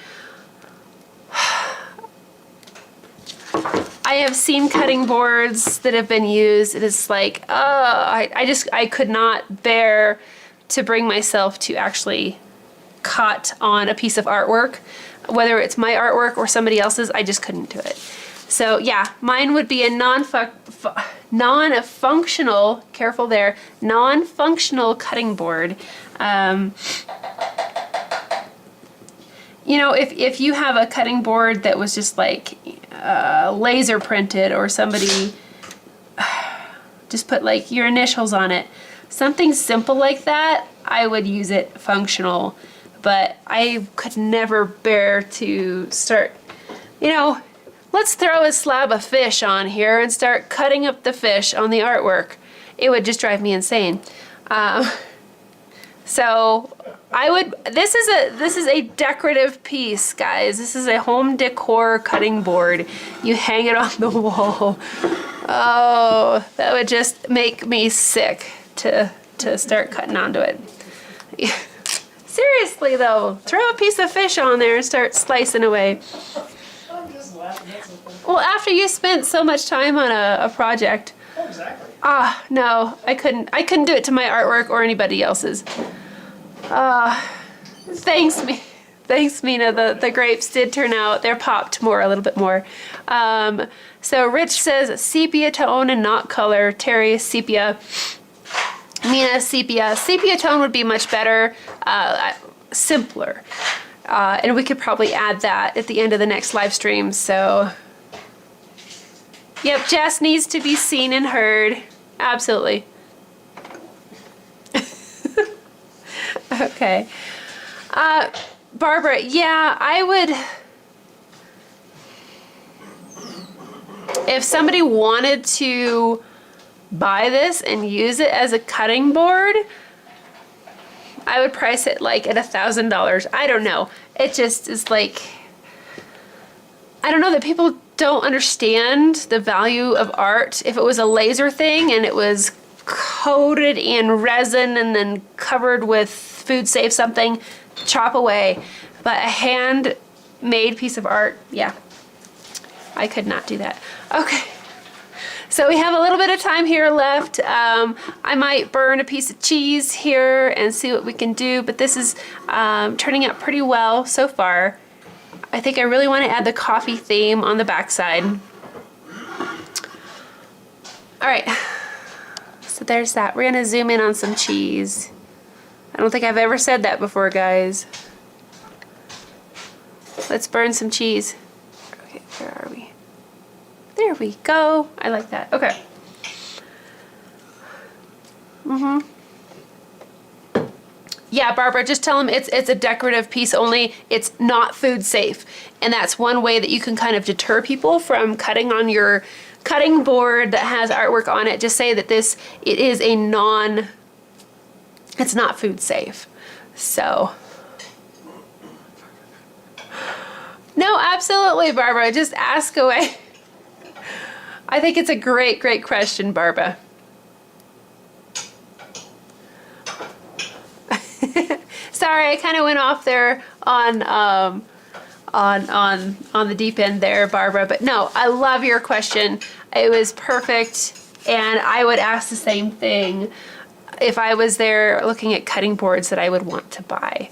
I have seen cutting boards that have been used. It is like, I could not bear to bring myself to actually cut on a piece of artwork, whether it's my artwork or somebody else's. I just couldn't do it. So yeah, mine would be a non-functional, careful there, non-functional cutting board. You know, if you have a cutting board that was just like laser printed, or somebody just put like your initials on it, something simple like that, I would use it functional. But I could never bear to start, you know, let's throw a slab of fish on here and start cutting up the fish on the artwork. It would just drive me insane. So I would, this is a decorative piece, guys. This is a home decor cutting board. You hang it on the wall. Oh, that would just make me sick to start cutting onto it. Seriously though, throw a piece of fish on there and start slicing away. I'm just laughing. That's okay. Well, after you spent so much time on a project. Oh, exactly. No, I couldn't do it to my artwork or anybody else's. Thanks, Mina. The grapes did turn out, they're popped more, a little bit more. So Rich says sepia tone and not color. Terry, sepia. Mina, sepia. Sepia tone would be much better, simpler. And we could probably add that at the end of the next live stream. So, yep, Jess needs to be seen and heard. Absolutely. Okay. Barbara, yeah, I would, if somebody wanted to buy this and use it as a cutting board, I would price it like at $1,000. I don't know. It just is like, I don't know, that people don't understand the value of art. If it was a laser thing and it was coated in resin and then covered with food safe something, chop away. But a handmade piece of art, yeah, I could not do that. Okay. So we have a little bit of time here left. I might burn a piece of cheese here and see what we can do, but this is turning out pretty well so far. I think I really want to add the coffee theme on the backside. All right, so there's that. We're gonna zoom in on some cheese. I don't think I've ever said that before, guys. Let's burn some cheese. Okay, where are we? There we go. I like that. Okay. Yeah, Barbara, just tell them it's a decorative piece only. It's not food safe. And that's one way that you can kind of deter people from cutting on your cutting board that has artwork on it. Just say that it is it's not food safe. So. No, absolutely, Barbara. Just ask away. I think it's a great, great question, Barbara. Sorry, I kind of went off there on the deep end there, Barbara. But no, I love your question. It was perfect, and I would ask the same thing if I was there looking at cutting boards that I would want to buy.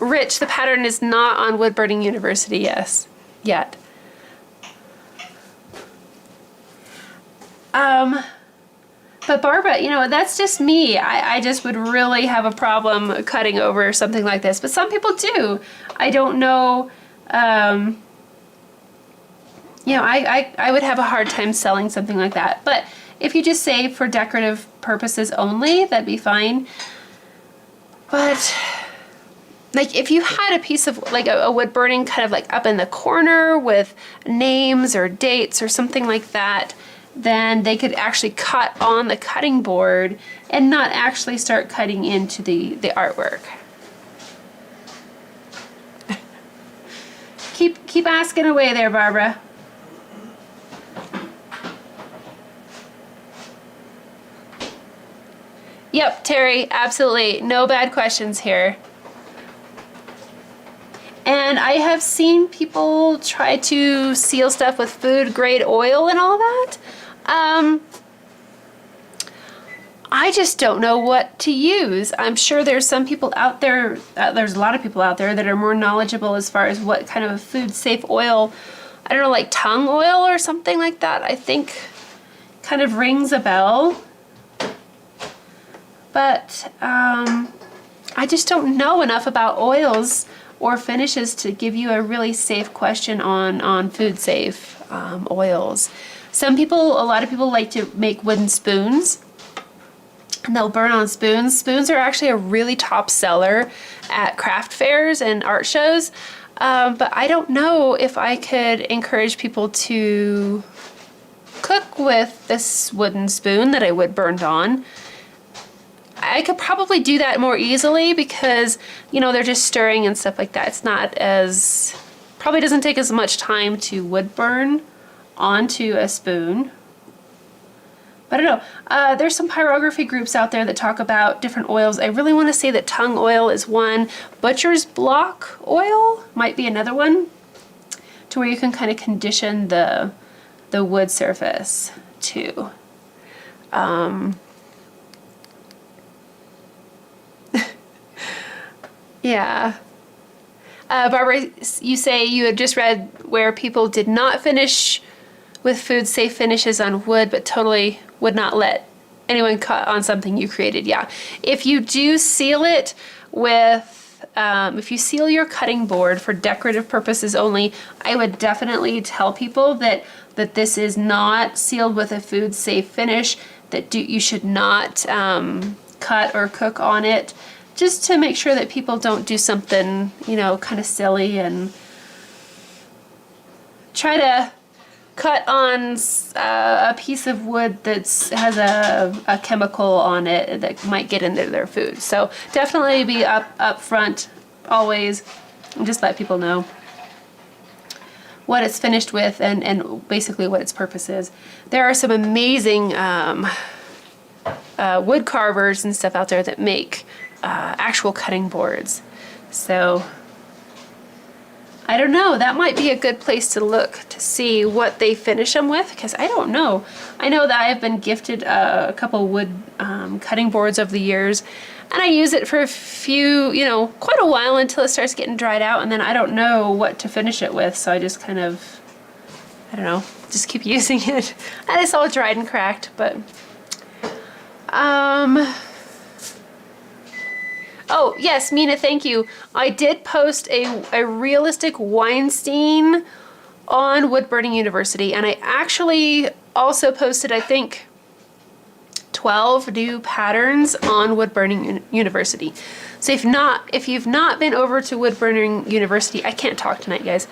Rich, the pattern is not on Wood Burning University, yes, yet. But Barbara, you know, that's just me. I just would really have a problem cutting over something like this. But some people do. I don't know. You know, I would have a hard time selling something like that. But if you just say for decorative purposes only, that'd be fine. But like if you had a piece of like a wood burning kind of like up in the corner with names or dates or something like that, then they could actually cut on the cutting board and not actually start cutting into the artwork. Keep asking away there, Barbara. Yep, Terry, absolutely. No bad questions here. And I have seen people try to seal stuff with food grade oil and all that. I just don't know what to use. I'm sure there's some people out there, there's a lot of people out there that are more knowledgeable as far as what kind of a food safe oil, I don't know, like tung oil or something like that, I think kind of rings a bell. But I just don't know enough about oils or finishes to give you a really safe question on food safe oils. A lot of people like to make wooden spoons, and they'll burn on spoons. Spoons are actually a really top seller at craft fairs and art shows, but I don't know if I could encourage people to cook with this wooden spoon that I wood burned on. I could probably do that more easily because, you know, they're just stirring and stuff like that. It's not as, probably doesn't take as much time to wood burn onto a spoon. But I don't know. There's some pyrography groups out there that talk about different oils. I really want to say that tung oil is one. Butcher's block oil might be another one, to where you can kind of condition the wood surface too. Yeah. Barbara, you say you had just read where people did not finish with food safe finishes on wood, but totally would not let anyone cut on something you created. Yeah. If you do seal it with, if you seal your cutting board for decorative purposes only, I would definitely tell people that this is not sealed with a food safe finish, that you should not cut or cook on it, just to make sure that people don't do something, you know, kind of silly and try to cut on a piece of wood that has a chemical on it that might get into their food. So definitely be up front always, and just let people know what it's finished with and basically what its purpose is. There are some amazing wood carvers and stuff out there that make actual cutting boards. So I don't know, that might be a good place to look to see what they finish them with, because I don't know. I know that I've been gifted a couple wood cutting boards over the years, and I use it for a few, you know, quite a while until it starts getting dried out, and then I don't know what to finish it with, so I just kind of, I don't know, just keep using it. And it's all dried and cracked, but oh, yes, Mina, thank you. I did post a realistic Weinstein on Wood Burning University, and I actually also posted, I think, 12 new patterns on Wood Burning University. So if you've not been over to Wood Burning University, I can't talk tonight, guys.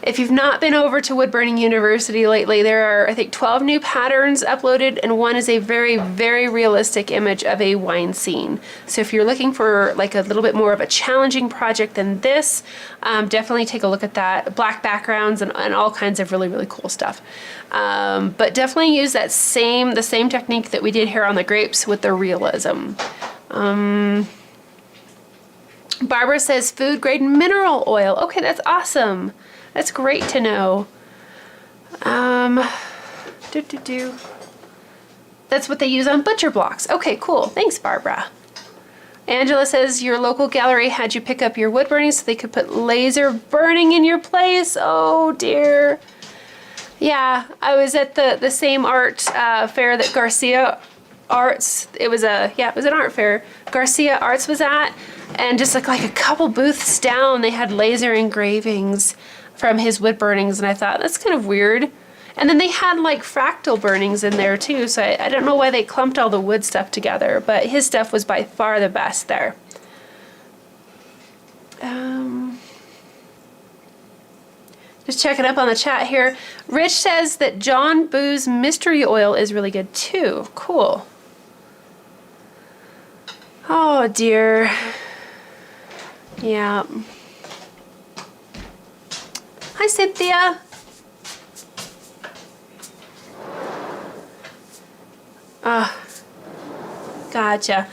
If you've not been over to Wood Burning University lately, there are, I think, 12 new patterns uploaded, and one is a very, very realistic image of a wine scene. So if you're looking for like a little bit more of a challenging project than this, definitely take a look at that. Black backgrounds and all kinds of really, really cool stuff. But definitely use the same technique that we did here on the grapes with the realism. Barbara says food grade mineral oil. Okay, that's awesome. That's great to know. That's what they use on butcher blocks. Okay, cool. Thanks, Barbara. Angela says your local gallery had you pick up your wood burning so they could put laser burning in your place. Oh dear. Yeah, I was at the same art fair that Garcia Arts. It was an art fair. Garcia Arts was at, and just like a couple booths down, they had laser engravings from his wood burnings, and I thought that's kind of weird. And then they had like fractal burnings in there too, so I don't know why they clumped all the wood stuff together, but his stuff was by far the best there. Just checking up on the chat here. Rich says that John Boo's mystery oil is really good too. Cool. Oh dear. Yeah. Hi Cynthia. Gotcha.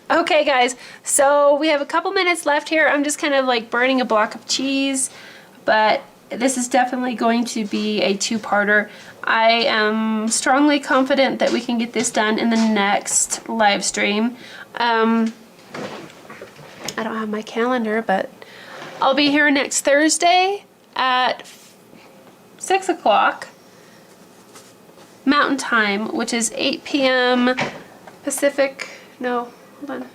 Okay guys, so we have a couple minutes left here. I'm just kind of like burning a block of cheese, but this is definitely going to be a two-parter. I am strongly confident that we can get this done in the next live stream. I don't have my calendar, but I'll be here next Thursday at 6 o'clock Mountain Time, which is 8 p.m. Pacific. No, hold on.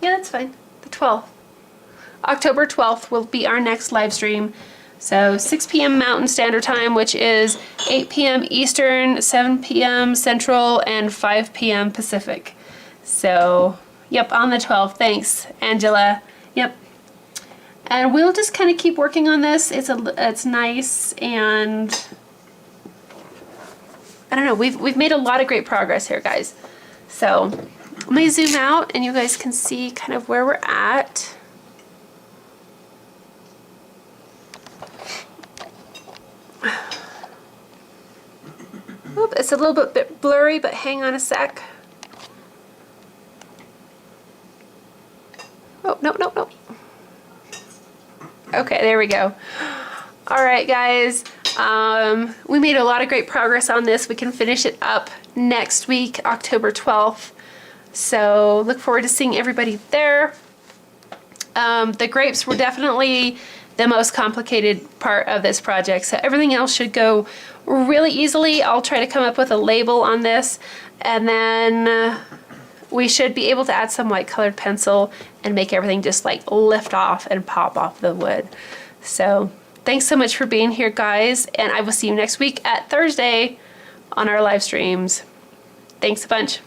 Yeah, that's fine. The 12th. October 12th will be our next live stream. So 6 p.m. Mountain Standard Time, which is 8 p.m. Eastern, 7 p.m. Central, and 5 p.m. Pacific. So, yep, on the 12th. Thanks, Angela. Yep. And we'll just kind of keep working on this. It's nice, and I don't know. We've made a lot of great progress here, guys. So let me zoom out, and you guys can see kind of where we're at. Oop, it's a little bit blurry, but hang on a sec. Oh, no. Okay, there we go. All right, guys. We made a lot of great progress on this. We can finish it up next week, October 12th. So look forward to seeing everybody there. The grapes were definitely the most complicated part of this project. So everything else should go really easily. I'll try to come up with a label on this, and then we should be able to add some white colored pencil and make everything just like lift off and pop off the wood. So thanks so much for being here, guys, and I will see you next week at Thursday on our live streams. Thanks a bunch.